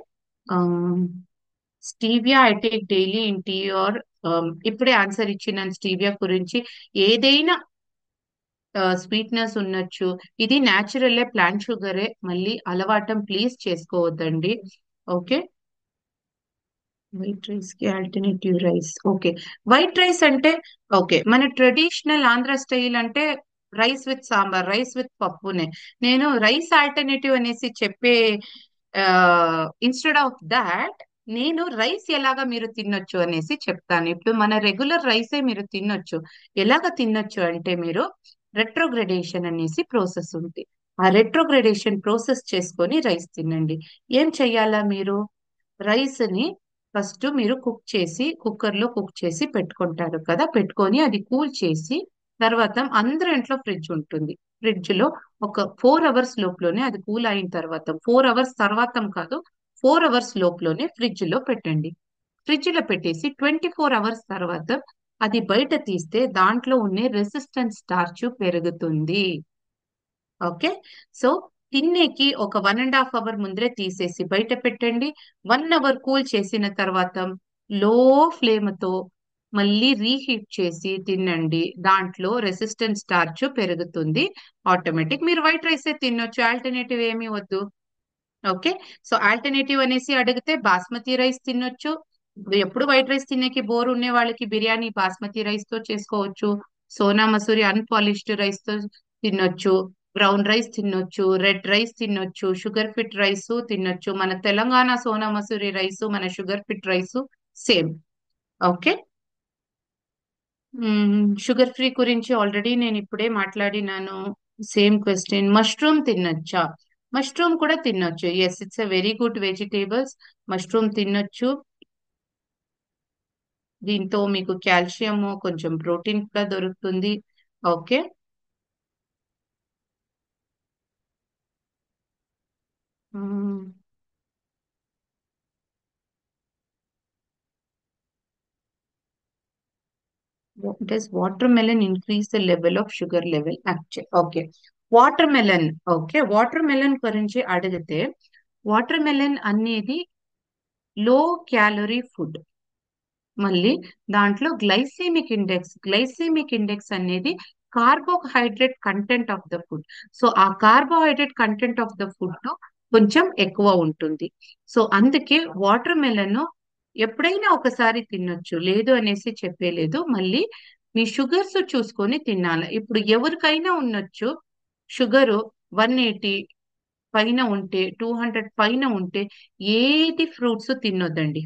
Stevia I take daily in tea or ఇప్పుడే ఆన్సర్ ఇచ్చినాను స్టీవియా గురించి. ఏదైనా స్వీట్నెస్ ఉండొచ్చు, ఇది న్యాచురల్ ప్లాంట్ షుగరే, మళ్ళీ అలవాటం ప్లీజ్ చేసుకోవద్దండి. ఓకే. వైట్ రైస్ కి alternative rice. Okay. White rice అంటే ఓకే, మన ట్రెడిషనల్ ఆంధ్ర స్టైల్ అంటే rice with sambar, rice with పప్పునే. నేను రైస్ ఆల్టర్నేటివ్ అనేసి చెప్పే ఇన్స్టెడ్ ఆఫ్ దాట్ నేను రైస్ ఎలాగా మీరు తినొచ్చు అనేసి చెప్తాను. ఇప్పుడు మన రెగ్యులర్ రైసే మీరు తినొచ్చు. ఎలాగ తినొచ్చు అంటే మీరు రెట్రోగ్రెడేషన్ అనేసి ప్రాసెస్ ఉంది. ఆ రెట్రోగ్రెడేషన్ ప్రాసెస్ చేసుకొని రైస్ తినండి. ఏం చెయ్యాలా మీరు? రైస్ ని ఫస్ట్ మీరు కుక్ చేసి కుక్కర్ లో కుక్ చేసి పెట్టుకుంటారు కదా, పెట్టుకొని అది కూల్ చేసి తర్వాత అందరి ఇంట్లో ఫ్రిడ్జ్ ఉంటుంది. ఫ్రిడ్జ్ లో ఒక 4 అవర్స్ లోపలనే అది కూల్ అయిన తర్వాత, 4 అవర్స్ తర్వాత కాదు, 4 అవర్స్ లోపలనే ఫ్రిడ్జ్ లో పెట్టండి. ఫ్రిడ్జ్ లో పెట్టేసి 24 అవర్స్ తర్వాత అది బయట తీస్తే దాంట్లో ఉండే రెసిస్టెన్స్ స్టార్చ్ పెరుగుతుంది. ఓకే. సో తిన్నేకి ఒక 1.5 అవర్ ముందరే తీసేసి బయట పెట్టండి. 1 అవర్ కూల్ చేసిన తర్వాత లో ఫ్లేమ్ తో మళ్ళీ రీహీట్ చేసి తినండి. దాంట్లో రెసిస్టెన్స్ స్టార్చ్ పెరుగుతుంది. ఆటోమేటిక్ మీరు వైట్ రైసే తినొచ్చు, ఆల్టర్నేటివ్ ఏమీ వద్దు. ఓకే. సో ఆల్టర్నేటివ్ అనేసి అడిగితే బాస్మతి రైస్ తినొచ్చు. ఎప్పుడు వైట్ రైస్ తినేకి బోర్ ఉండే వాళ్ళకి బిర్యానీ బాస్మతి రైస్ తో చేసుకోవచ్చు. సోనా మసూరి అన్పాలిష్డ్ రైస్ తో తినొచ్చు. బ్రౌన్ రైస్ తినొచ్చు, రెడ్ రైస్ తినొచ్చు, షుగర్ ఫిట్ రైస్ తినొచ్చు. మన తెలంగాణ సోనా మసూరి రైస్, మన sugar fit rice same. Okay. Sugar free గురించి ఆల్రెడీ నేను ఇప్పుడే మాట్లాడినాను. సేమ్ క్వశ్చన్, మష్రూమ్ తినొచ్చా? మష్రూమ్ కూడా తినొచ్చు. Yes, it's a very good vegetables. Mushroom తినొచ్చు. దీంతో మీకు కాల్షియం, కొంచెం ప్రోటీన్ కూడా దొరుకుతుంది. Okay. does watermelon increase the level of sugar level? Actually, okay. Water melon. Okay. Water melon గురించి అడిగితే వాటర్ మెలన్ అనేది లో క్యాలరీ ఫుడ్. మళ్ళీ దాంట్లో గ్లైసెమిక్ ఇండెక్స్ అనేది carbohydrate content of the food. So ఆ carbohydrate content of the food కొంచెం ఎక్కువ ఉంటుంది. సో అందుకే వాటర్ మెలన్ ఎప్పుడైనా ఒకసారి తినొచ్చు, లేదు అనేసి చెప్పలేదు. మళ్ళీ మీ షుగర్స్ చూసుకొని తినాలి. ఇప్పుడు ఎవరికైనా ఉండొచ్చు షుగరు 180 పైన ఉంటే, 200 పైన ఉంటే ఏది ఫ్రూట్స్ తినొద్దండి.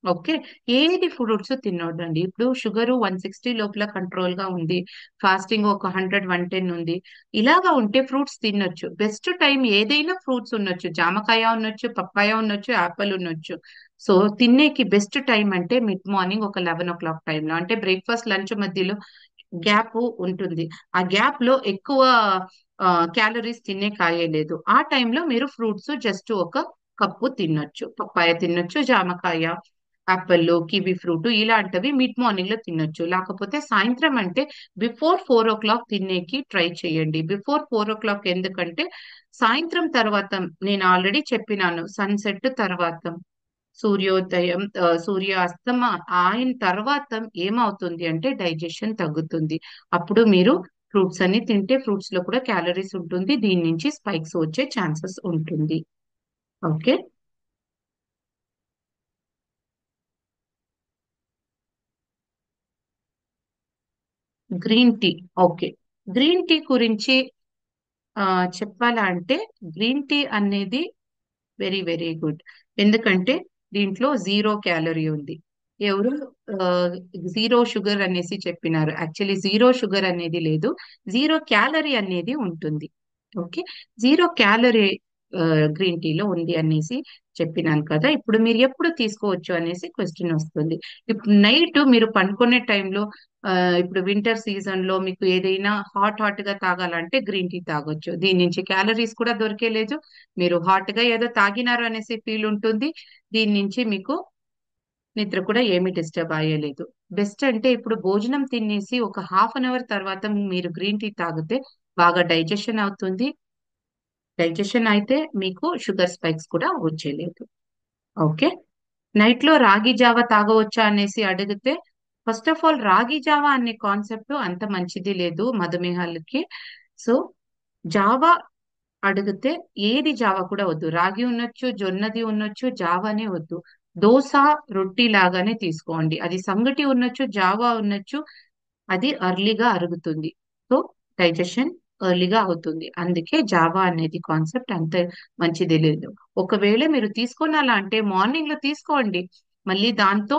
ఓకే. ఏది ఫ్రూట్స్ తినొద్దండి. ఇప్పుడు షుగర్ 160 లోపల కంట్రోల్ గా ఉంది, ఫాస్టింగ్ ఒక 100 110 ఉంది, ఇలాగా ఉంటే ఫ్రూట్స్ తినొచ్చు. బెస్ట్ టైం ఏదైనా ఫ్రూట్స్ ఉండొచ్చు, జామకాయ ఉండొచ్చు, పప్పాయ ఉండొచ్చు, యాపిల్ ఉండొచ్చు. సో తినేకి బెస్ట్ టైం అంటే మిడ్ మార్నింగ్ ఒక 11 o'clock టైంలో, అంటే బ్రేక్ఫాస్ట్ లంచ్ మధ్యలో గ్యాప్ ఉంటుంది. ఆ గ్యాప్ లో ఎక్కువ క్యాలరీస్ తినే కాయలేదు. ఆ టైంలో మీరు ఫ్రూట్స్ జస్ట్ ఒక కప్పు తినొచ్చు. పప్పాయ తినొచ్చు, జామకాయ, యాపిల్, కివి ఫ్రూట్ ఇలాంటివి మిడ్ మార్నింగ్ లో తినొచ్చు. లేకపోతే సాయంత్రం అంటే బిఫోర్ 4 o'clock తినేకి ట్రై చేయండి. బిఫోర్ 4 o'clock ఎందుకంటే సాయంత్రం తర్వాత, నేను ఆల్రెడీ చెప్పినాను, సన్సెట్ తర్వాత, సూర్యోదయం సూర్యాస్తమ అయిన తర్వాత ఏమవుతుంది అంటే డైజెషన్ తగ్గుతుంది. అప్పుడు మీరు ఫ్రూట్స్ అన్ని తింటే ఫ్రూట్స్ లో కూడా క్యాలరీస్ ఉంటుంది, దీని నుంచి స్పైక్స్ వచ్చే ఛాన్సెస్ ఉంటుంది. Okay. Green tea. Okay. Green tea గురించి ఆ చెప్పాలా అంటే, గ్రీన్ టీ అనేది వెరీ వెరీ గుడ్. ఎందుకంటే దీంట్లో 0 క్యాలరీ ఉంది. ఎవరు ఆ, 0 షుగర్ అనేసి చెప్పినారు. యాక్చువల్లీ 0 షుగర్ అనేది లేదు, 0 క్యాలరీ అనేది ఉంటుంది. ఓకే. 0 క్యాలరీ గ్రీన్ టీలో ఉంది అనేసి చెప్పినాను కదా. ఇప్పుడు మీరు ఎప్పుడు తీసుకోవచ్చు అనేసి క్వశ్చన్ వస్తుంది. ఇప్పుడు నైట్ మీరు పనుకునే టైంలో, ఇప్పుడు వింటర్ సీజన్ లో మీకు ఏదైనా హాట్ గా తాగాలంటే గ్రీన్ టీ తాగొచ్చు. దీని నుంచి క్యాలరీస్ కూడా దొరికేలేదు, మీరు హాట్ గా ఏదో తాగినారు అనేసి ఫీల్ ఉంటుంది, దీని నుంచి మీకు నిద్ర కూడా ఏమీ డిస్టర్బ్ అయ్యలేదు. బెస్ట్ అంటే ఇప్పుడు భోజనం తినేసి ఒక హాఫ్ తర్వాత మీరు గ్రీన్ టీ తాగితే బాగా డైజెషన్ అవుతుంది. డైజెషన్ అయితే మీకు షుగర్ స్పైక్స్ కూడా వచ్చేలేదు. ఓకే. నైట్ లో రాగి జావ తాగవచ్చా అనేసి అడిగితే, ఫస్ట్ ఆఫ్ ఆల్ రాగి జావ అనే కాన్సెప్ట్ అంత మంచిది లేదు మధుమేహాలకి. సో జావా అడిగితే ఏది జావా కూడా వద్దు, రాగి ఉండొచ్చు, జొన్నది ఉండొచ్చు, జావానే వద్దు. దోశ, రొట్టి లాగానే తీసుకోండి. అది సంగటి ఉండొచ్చు, జావా ఉండొచ్చు, అది అర్లీగా అరుగుతుంది. సో డైజెషన్ ఎర్లీగా అవుతుంది. అందుకే జావా అనేది కాన్సెప్ట్ అంత మంచిది లేదు. ఒకవేళ మీరు తీసుకున్నాలా అంటే మార్నింగ్ లో తీసుకోండి, మళ్ళీ దాంతో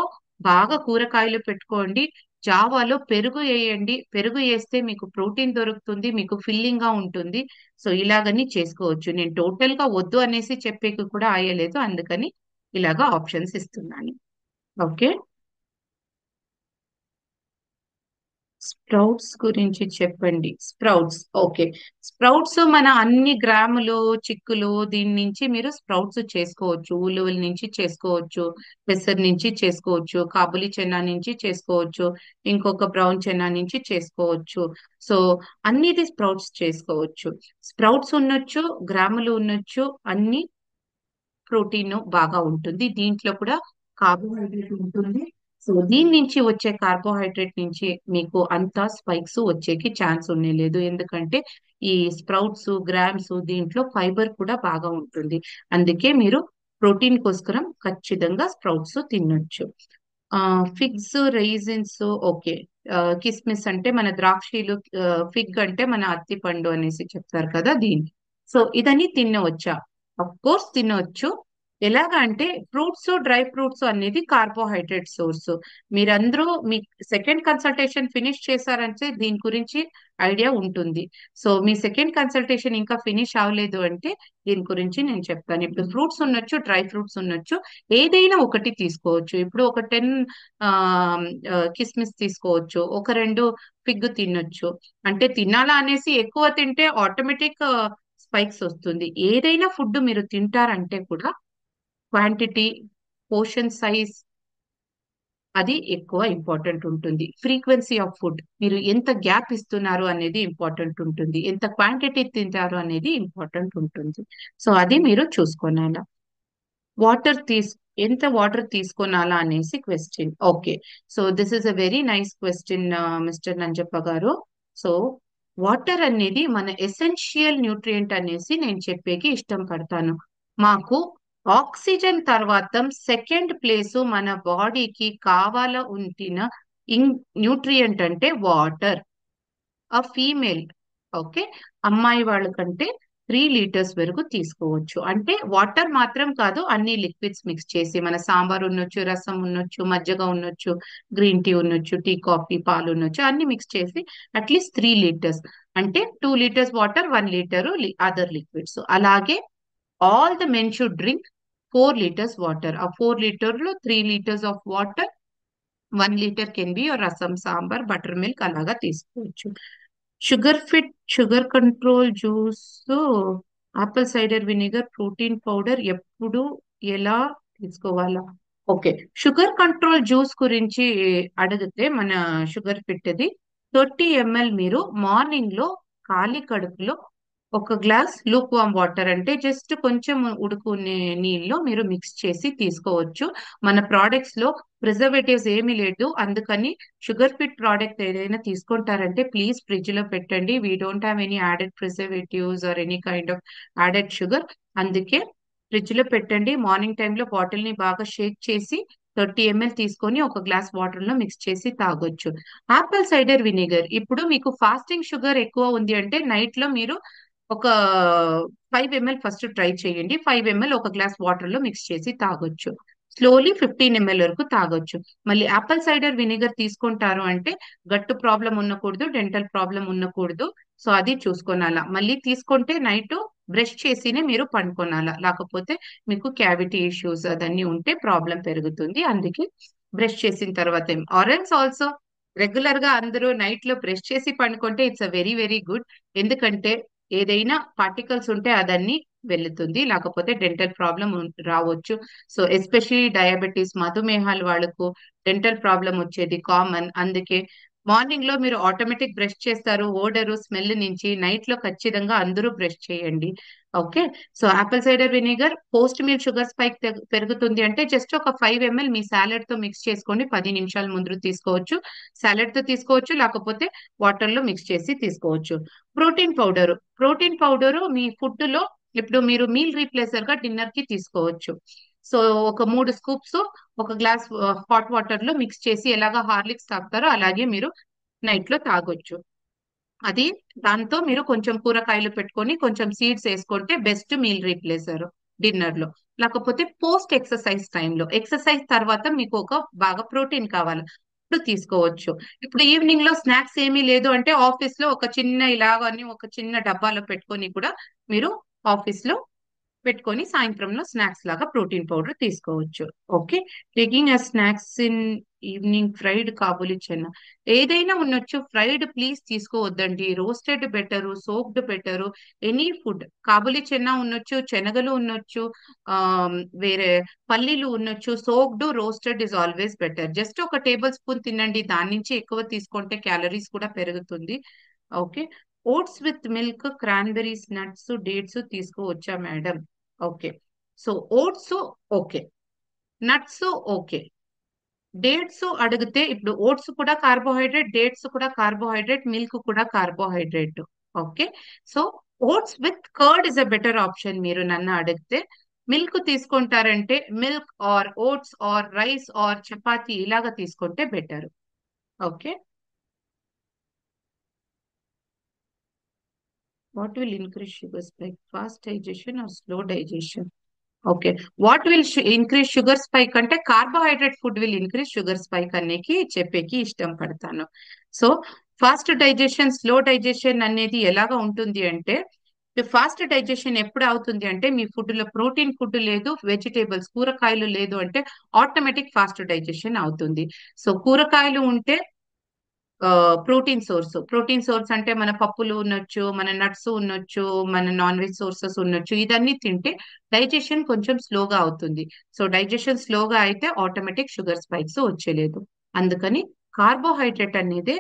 బాగా కూరగాయలు పెట్టుకోండి, జావాలో పెరుగు వేయండి, పెరుగు వేస్తే మీకు ప్రోటీన్ దొరుకుతుంది, మీకు ఫిల్లింగ్ గా ఉంటుంది. సో ఇలాగని చేసుకోవచ్చు. నేను టోటల్ గా వద్దు అనేసి చెప్పేకి కూడా అయ్యలేదు, అందుకని ఇలాగా ఆప్షన్స్ ఇస్తున్నాను. ఓకే. స్ప్రౌట్స్ గురించి చెప్పండి. స్ప్రౌట్స్. ఓకే. స్ప్రౌట్స్ మన అన్ని గ్రాములు, చిక్కులు, దీని నుంచి మీరు స్ప్రౌట్స్ చేసుకోవచ్చు. ఉలువల నుంచి చేసుకోవచ్చు, పెసర్ నుంచి చేసుకోవచ్చు, కాబులి చెన్నా నుంచి చేసుకోవచ్చు, ఇంకొక బ్రౌన్ చెన్నా నుంచి చేసుకోవచ్చు. సో అన్నిటి స్ప్రౌట్స్ చేసుకోవచ్చు. స్ప్రౌట్స్ ఉండొచ్చు, గ్రాములు ఉండొచ్చు, అన్ని ప్రోటీన్ బాగా ఉంటుంది. దీంట్లో కూడా కార్బోహైడ్రేట్ ఉంటుంది. సో దీని నుంచి వచ్చే కార్బోహైడ్రేట్ నుంచి మీకు అంత స్పైక్స్ వచ్చేకి ఛాన్స్ ఉండలేదు. ఎందుకంటే ఈ స్ప్రౌట్స్, గ్రామ్స్ దీంట్లో ఫైబర్ కూడా బాగా ఉంటుంది. అందుకే మీరు ప్రోటీన్ కోసరం ఖచ్చితంగా స్ప్రౌట్స్ తినొచ్చు. Figs, raisins. ఓకే. కిస్మిస్ అంటే మన ద్రాక్షలు, ఫిగ్ అంటే మన అత్తి పండు అనేసి చెప్తారు కదా దీన్ని. సో ఇదని తినవచ్చా? అఫ్ కోర్స్ తినవచ్చు. ఎలాగా అంటే ఫ్రూట్స్, డ్రై ఫ్రూట్స్ అనేది కార్బోహైడ్రేట్ సోర్స్. మీరందరూ మీ సెకండ్ కన్సల్టేషన్ ఫినిష్ చేశారంటే దీని గురించి ఐడియా ఉంటుంది. సో మీ సెకండ్ కన్సల్టేషన్ ఇంకా ఫినిష్ అవ్వలేదు అంటే దీని గురించి నేను చెప్తాను. ఇప్పుడు ఫ్రూట్స్ ఉండొచ్చు, డ్రై ఫ్రూట్స్ ఉండొచ్చు, ఏదైనా ఒకటి తీసుకోవచ్చు. ఇప్పుడు ఒక 10 కిస్మిస్ తీసుకోవచ్చు, ఒక 2 ఫిగ్ తినొచ్చు. అంటే తినాలా అనేసి ఎక్కువ తింటే ఆటోమేటిక్ స్పైక్స్ వస్తుంది. ఏదైనా ఫుడ్ మీరు తింటారంటే కూడా క్వాంటిటీ, పోర్షన్ సైజ్ అది ఎక్కువ ఇంపార్టెంట్ ఉంటుంది. ఫ్రీక్వెన్సీ ఆఫ్ ఫుడ్, మీరు ఎంత గ్యాప్ ఇస్తున్నారు అనేది ఇంపార్టెంట్ ఉంటుంది, ఎంత క్వాంటిటీ తింటారు అనేది ఇంపార్టెంట్ ఉంటుంది. సో అది మీరు చూసుకోనాలా. వాటర్ ఎంత వాటర్ తీసుకోనాలా అనేసి question. Okay. So this is a very nice question mister Nanjappa గారు. సో వాటర్ అనేది మన ఎసెన్షియల్ న్యూట్రియంట్ అనేసి నేను చెప్పేకి ఇష్టం పడతాను. మాకు ఆక్సిజన్ తర్వాత సెకండ్ ప్లేస్ మన బాడీకి కావాల ఉంటిన ఇన్ న్యూట్రియంట్ అంటే వాటర్. ఆ ఫీమేల్, ఓకే, అమ్మాయి వాళ్ళ కంటే 3 లీటర్స్ వరకు తీసుకోవచ్చు. అంటే వాటర్ మాత్రం కాదు, అన్ని లిక్విడ్స్ మిక్స్ చేసి, మన సాంబార్ ఉండొచ్చు, రసం ఉండొచ్చు, మజ్జిగ ఉండొచ్చు, గ్రీన్ టీ ఉండొచ్చు, టీ, కాఫీ, పాలు ఉండొచ్చు, అన్ని మిక్స్ చేసి అట్లీస్ట్ 3 లీటర్స్. అంటే 2 litres water, 1 litre other liquids. అలాగే all the men should drink 4 litres water. ఆ 4 లీటర్ లో 3 litres of water, 1 litre can be rasam, sambar, butter milk అలాగా తీసుకోవచ్చు. Sugar control juice, apple cider vinegar, protein powder ఎప్పుడు ఎలా తీసుకోవాలా? Okay. Sugar control juice గురించి అడిగితే మన షుగర్ ఫిట్ది 30 ml మీరు మార్నింగ్ లో ఖాళీ కడుపులో ఒక గ్లాస్ లూక్ వామ్ వాటర్ అంటే జస్ట్ కొంచెం ఉడుకునే నీళ్ళు మీరు మిక్స్ చేసి తీసుకోవచ్చు. మన ప్రోడక్ట్స్ లో ప్రిజర్వేటివ్స్ ఏమీ లేదు, అందుకని షుగర్ ఫిట్ ప్రోడక్ట్ ఏదైనా తీసుకుంటారంటే ప్లీజ్ ఫ్రిడ్జ్ లో పెట్టండి. We don't have any added preservatives or any kind of added sugar. అందుకే ఫ్రిడ్జ్ లో పెట్టండి. మార్నింగ్ టైంలో బాటిల్ ని బాగా షేక్ చేసి 30 ml తీసుకొని ఒక గ్లాస్ వాటర్ లో మిక్స్ చేసి తాగొచ్చు. ఆపిల్ సైడర్ వినిగర్ ఇప్పుడు మీకు ఫాస్టింగ్ షుగర్ ఎక్కువ ఉంది అంటే నైట్ లో మీరు ఒక 5 ml ఫస్ట్ ట్రై చేయండి. 5 ml ఒక గ్లాస్ వాటర్ లో మిక్స్ చేసి తాగొచ్చు. స్లోలీ 15 ml వరకు తాగొచ్చు. మళ్ళీ ఆపిల్ సైడర్ వినిగర్ తీసుకుంటారు అంటే గట్టు ప్రాబ్లం ఉండకూడదు, డెంటల్ ప్రాబ్లం ఉండకూడదు. సో అది చూసుకోనాలా. మళ్ళీ తీసుకుంటే నైట్ బ్రష్ చేసినే మీరు పండుకోనాలా, లేకపోతే మీకు క్యావిటీ ఇష్యూస్ అదన్నీ ఉంటే ప్రాబ్లం పెరుగుతుంది. అందుకే బ్రష్ చేసిన తర్వాత ఆరెంజ్ ఆల్సో రెగ్యులర్ గా అందరూ నైట్ లో బ్రష్ చేసి పండుకుంటే it's a very very good. ఎందుకంటే ఏదైనా పార్టికల్స్ ఉంటే అదన్నీ వెళ్తుంది, లేకపోతే డెంటల్ ప్రాబ్లం రావచ్చు. సో ఎస్పెషలీ డయాబెటీస్ మధుమేహాలు వాళ్ళకు డెంటల్ ప్రాబ్లం వచ్చేది కామన్. అందుకే మార్నింగ్ లో మీరు ఆటోమేటిక్ బ్రష్ చేస్తారు ఓడరు స్మెల్ నుంచి, నైట్ లో ఖచ్చితంగా అందరూ బ్రష్ చేయండి. Okay. So apple cider vinegar post meal sugar spike పెరుగుతుంది అంటే జస్ట్ ఒక 5 ml మీ సాలెడ్ తో మిక్స్ చేసుకోండి. 10 నిమిషాల ముందు తీసుకోవచ్చు. సాలెడ్ తో తీసుకోవచ్చు, లేకపోతే వాటర్ లో మిక్స్ చేసి తీసుకోవచ్చు. ప్రోటీన్ పౌడరు మీ ఫుడ్ లో ఇప్పుడు మీరు మీల్ రీప్లేసర్ గా డిన్నర్ కి తీసుకోవచ్చు. సో ఒక 3 స్కూప్స్ ఒక గ్లాస్ హాట్ వాటర్ లో మిక్స్ చేసి ఎలాగా హార్లిక్స్ తాగుతారో అలాగే మీరు నైట్ లో తాగొచ్చు. అది దాంతో మీరు కొంచెం కూరగాయలు పెట్టుకొని కొంచెం సీడ్స్ వేసుకుంటే బెస్ట్ మీల్ రీప్లేసర్ డిన్నర్ లో. లేకపోతే పోస్ట్ ఎక్సర్సైజ్ టైంలో, ఎక్సర్సైజ్ తర్వాత మీకు ఒక బాగా ప్రోటీన్ కావాలి ఇప్పుడు తీసుకోవచ్చు. ఇప్పుడు ఈవినింగ్ లో స్నాక్స్ ఏమీ లేదు అంటే ఆఫీస్ లో ఒక చిన్న ఇలాగని ఒక చిన్న డబ్బాలో పెట్టుకొని కూడా మీరు ఆఫీస్ లో పెట్టుకొని సాయంత్రంలో స్నాక్స్ లాగా ప్రోటీన్ పౌడర్ తీసుకోవచ్చు. Okay. Taking a snacks in evening fried kabuli chana ఏదైనా ఉండొచ్చు, ఫ్రైడ్ ప్లీజ్ తీసుకోవద్దండి. Roasted better, soaked better. Any food kabuli chana ఉండొచ్చు, శనగలు ఉండొచ్చు, ఆ వేరే పల్లీలు ఉండొచ్చు. Soaked roasted is always better. Just ఒక టేబుల్ స్పూన్ తినండి, దాని నుంచి ఎక్కువ తీసుకుంటే క్యాలరీస్ కూడా పెరుగుతుంది. Okay. Oats with milk, cranberries, nuts, dates తీసుకోవచ్చా madam? Okay. So oats okay, nuts okay. Dates అడిగితే ఇప్పుడు ఓట్స్ కూడా కార్బోహైడ్రేట్, డేట్స్ కూడా కార్బోహైడ్రేట్, మిల్క్ కూడా carbohydrate. Okay. So oats with curd is a better option మీరు నన్ను అడిగితే. మిల్క్ తీసుకుంటారంటే milk or oats or rice or chapati ఇలాగా తీసుకుంటే better. Okay. What will increase sugar spike, fast digestion or slow digestion? Okay. What will increase sugar spike అంటే carbohydrate food will increase sugar spike అనేకి చెప్పేకి ఇష్టం పడతాను. So fast digestion slow digestion అనేది ఎలాగా ఉంటుంది అంటే ఫాస్ట్ డైజెషన్ ఎప్పుడు అవుతుంది అంటే మీ ఫుడ్ లో ప్రోటీన్ ఫుడ్ లేదు, వెజిటేబుల్స్ కూరగాయలు లేదు అంటే ఆటోమేటిక్ ఫాస్ట్ డైజెషన్ అవుతుంది. సో కూరగాయలు ఉంటే ప్రోటీన్ సోర్స్ అంటే మన పప్పులు ఉండొచ్చు, మన నట్స్ ఉండొచ్చు, మన నాన్ వెజ్ సోర్సెస్ ఉండొచ్చు. ఇదన్నీ తింటే డైజెషన్ కొంచెం స్లోగా అవుతుంది. సో డైజెషన్ స్లోగా అయితే ఆటోమేటిక్ షుగర్ స్పైక్స్ వచ్చేలేదు. అందుకని కార్బోహైడ్రేట్ అనేది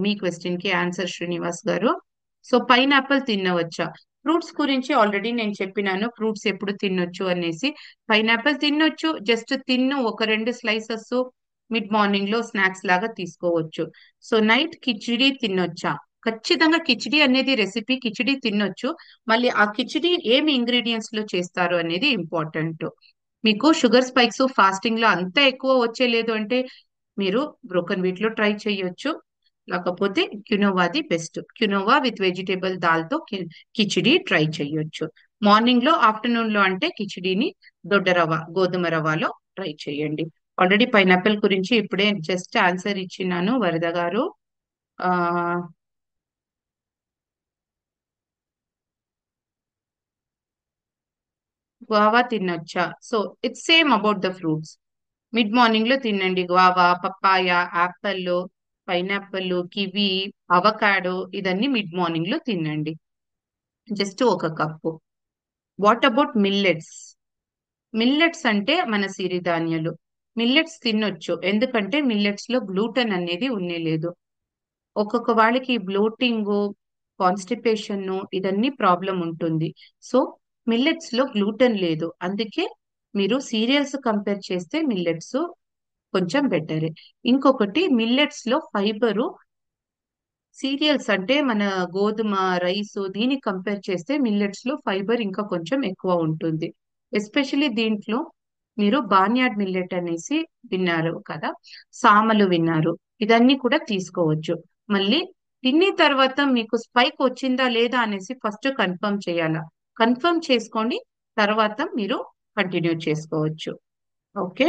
మీ క్వశ్చన్ కి ఆన్సర్ శ్రీనివాస్ గారు. సో పైనాపిల్ తినవచ్చా? ఫ్రూట్స్ గురించి ఆల్రెడీ నేను చెప్పినాను, ఫ్రూట్స్ ఎప్పుడు తినొచ్చు అనేసి. పైనాపిల్ తినొచ్చు, జస్ట్ తిన్ను ఒక 2 స్లైసెస్ మిడ్ మార్నింగ్ లో స్నాక్స్ లాగా తీసుకోవచ్చు. సో నైట్ కిచిడి తినొచ్చా? ఖచ్చితంగా కిచిడి అనేది రెసిపీ, కిచిడి తినొచ్చు. మళ్ళీ ఆ కిచిడి ఏమి ఇంగ్రీడియంట్స్ లో చేస్తారు అనేది ఇంపార్టెంట్. మీకు షుగర్ స్పైక్స్ ఫాస్టింగ్ లో అంత ఎక్కువ వచ్చేలేదు అంటే మీరు బ్రోకన్ వీట్ లో ట్రై చేయొచ్చు, లేకపోతే క్యునోవాది బెస్ట్. క్యునోవా విత్ వెజిటేబుల్ దాల్తో కిచిడి ట్రై చేయొచ్చు. మార్నింగ్ లో ఆఫ్టర్నూన్ లో అంటే కిచిడిని దొడ్డ రవ్వ గోధుమ రవ్వలో ట్రై చేయండి. ఆల్రెడీ పైనాపిల్ గురించి ఇప్పుడే జస్ట్ ఆన్సర్ ఇచ్చినాను వరద గారు. ఆ గువావా తినొచ్చా? So it's same about the fruits. Mid morning లో తినండి. Guava, papaya, apple, pineapple, kiwi, avocado ఇదన్నీ మిడ్ మార్నింగ్ లో తినండి, జస్ట్ ఒక cup. What about millets? Millets అంటే మన సిరిధాన్యాలు. మిల్లెట్స్ తినొచ్చు, ఎందుకంటే మిల్లెట్స్ లో గ్లూటెన్ అనేది లేదు. ఒక్కొక్క వాళ్ళకి బ్లోటింగ్, కాన్స్టిపేషన్ ఇదన్నీ ప్రాబ్లం ఉంటుంది. సో మిల్లెట్స్ లో గ్లూటెన్ లేదు, అందుకే మీరు సీరియల్స్ కంపేర్ చేస్తే మిల్లెట్స్ కొంచెం బెటరే. ఇంకొకటి మిల్లెట్స్ లో ఫైబరు, సీరియల్స్ అంటే మన గోధుమ, రైస్ దీనికి కంపేర్ చేస్తే మిల్లెట్స్ లో ఫైబర్ ఇంకా కొంచెం ఎక్కువ ఉంటుంది. ఎస్పెషలీ దీంట్లో మీరు బార్న్యార్డ్ మిల్లెట్ అనేసి విన్నారు కదా, సామలు విన్నారు, ఇదన్నీ కూడా తీసుకోవచ్చు. మళ్ళీ తిన్న తర్వాత మీకు స్పైక్ వచ్చిందా లేదా అనేసి ఫస్ట్ కన్ఫర్మ్ చేయాలా, కన్ఫర్మ్ చేసుకోండి, తర్వాత మీరు కంటిన్యూ చేసుకోవచ్చు. Okay.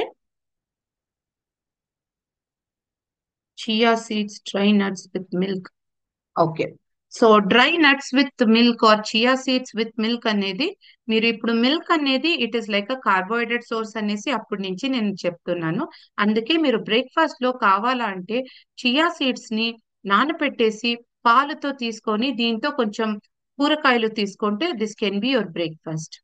Chia seeds, dry nuts with milk. Okay. So dry nuts with milk are chia seeds with milk అనేది, మీరు ఇప్పుడు మిల్క్ అనేది it is like a carbohydrate source అనేసి అప్పటి నుంచి నేను చెప్తున్నాను. అందుకే మీరు బ్రేక్ఫాస్ట్ లో కావాలంటే చియా సీడ్స్ ని నానబెట్టేసి పాలతో తీసుకొని దీంతో కొంచెం కూరగాయలు తీసుకుంటే this can be your breakfast.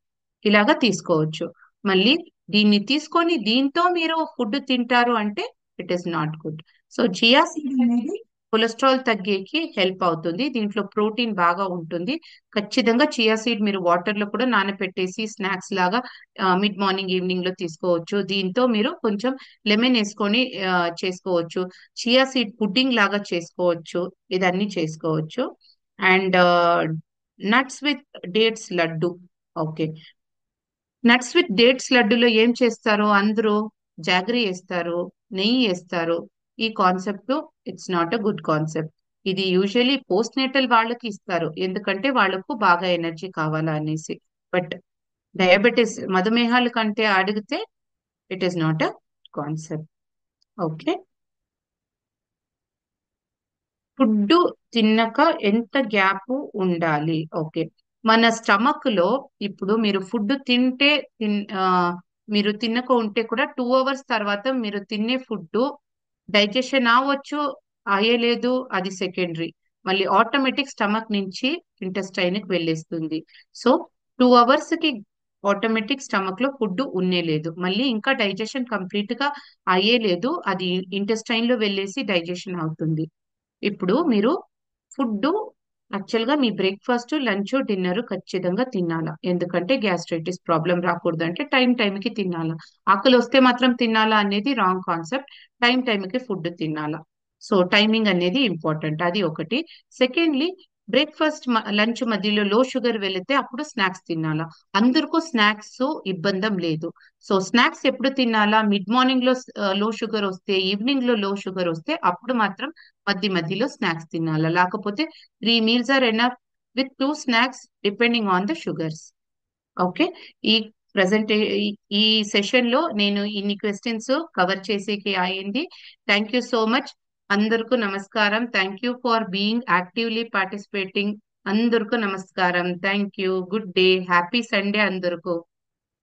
ఇలాగా తీసుకోవచ్చు. మళ్ళీ దీన్ని తీసుకొని దీంతో మీరు ఫుడ్ తింటారు అంటే it is not good. So chia seed అనేది కొలెస్ట్రాల్ తగ్గేకి హెల్ప్ అవుతుంది, దీంట్లో ప్రోటీన్ బాగా ఉంటుంది. ఖచ్చితంగా చియా సీడ్ మీరు వాటర్ లో కూడా నానబెట్టేసి స్నాక్స్ లాగా మిడ్ మార్నింగ్ ఈవినింగ్ లో తీసుకోవచ్చు. దీంతో మీరు కొంచెం లెమన్ వేసుకొని చేసుకోవచ్చు. చియా సీడ్ పుడ్డింగ్ లాగా చేసుకోవచ్చు, ఇదన్నీ చేసుకోవచ్చు. And nuts with dates laddu. Okay. Nuts with dates లడ్డులో ఏం చేస్తారు అందరూ, జాగరీ వేస్తారు, నెయ్యి వేస్తారు. ఈ concept it's not a good concept. ఇది యూజువలీ పోస్ట్ నేటల్ వాళ్ళకి ఇస్తారు, ఎందుకంటే వాళ్ళకు బాగా ఎనర్జీ కావాలా అనేసి. బట్ డయాబెటీస్, మధుమేహాల కంటే అడిగితే it is not a concept. Okay. Food తిన్నాక ఎంత గ్యాప్ ఉండాలి? ఓకే. మన స్టమక్ లో ఇప్పుడు మీరు ఫుడ్ తింటే మీరు తినక ఉంటే కూడా 2 hours తర్వాత మీరు తినే ఫుడ్ డైజెషన్ అవ్వచ్చు, అయ్యలేదు, అది సెకండరీ. మళ్ళీ ఆటోమేటిక్ స్టమక్ నుంచి ఇంటెస్టైన్ కి వెళ్ళేస్తుంది. సో 2 hours కి ఆటోమేటిక్ స్టమక్ లో ఫుడ్ లేదు, మళ్ళీ ఇంకా డైజెషన్ కంప్లీట్ గా అయ్యేలేదు, అది ఇంటెస్టైన్ లో వెళ్ళేసి డైజెషన్ అవుతుంది. ఇప్పుడు మీరు ఫుడ్ యాక్చువల్ గా మీ బ్రేక్ఫాస్ట్, లంచ్, డిన్నర్ ఖచ్చితంగా తినాలా, ఎందుకంటే గ్యాస్ట్రైటిస్ ప్రాబ్లం రాకూడదు అంటే టైంకి తినాలా. ఆకలి వస్తే మాత్రం తినాలా అనేది రాంగ్ కాన్సెప్ట్. టైంకి ఫుడ్ తినాలా. సో టైమింగ్ అనేది ఇంపార్టెంట్, అది ఒకటి. సెకండ్లీ, బ్రేక్ఫాస్ట్ లంచ్ మధ్యలో లో షుగర్ వెళితే అప్పుడు స్నాక్స్ తినాలా. అందరికీ స్నాక్స్ ఇబ్బందం లేదు. సో స్నాక్స్ ఎప్పుడు తినాలా, మిడ్ మార్నింగ్ లో లో షుగర్ వస్తే, ఈవినింగ్ లో లో షుగర్ వస్తే అప్పుడు మాత్రం మధ్యలో స్నాక్స్ తినాలా, లేకపోతే 3 meals are enough with 2 snacks depending on the sugars. Okay. ఈ ప్రజెంట్ ఈ సెషన్ లో నేను ఇన్ని క్వశ్చన్స్ కవర్ చేసేకి అయింది. Thank you so much. అందరికీ నమస్కారం. Thank you for being actively participating. అందరికీ నమస్కారం. Thank you. Good day. Happy Sunday అందరికీ.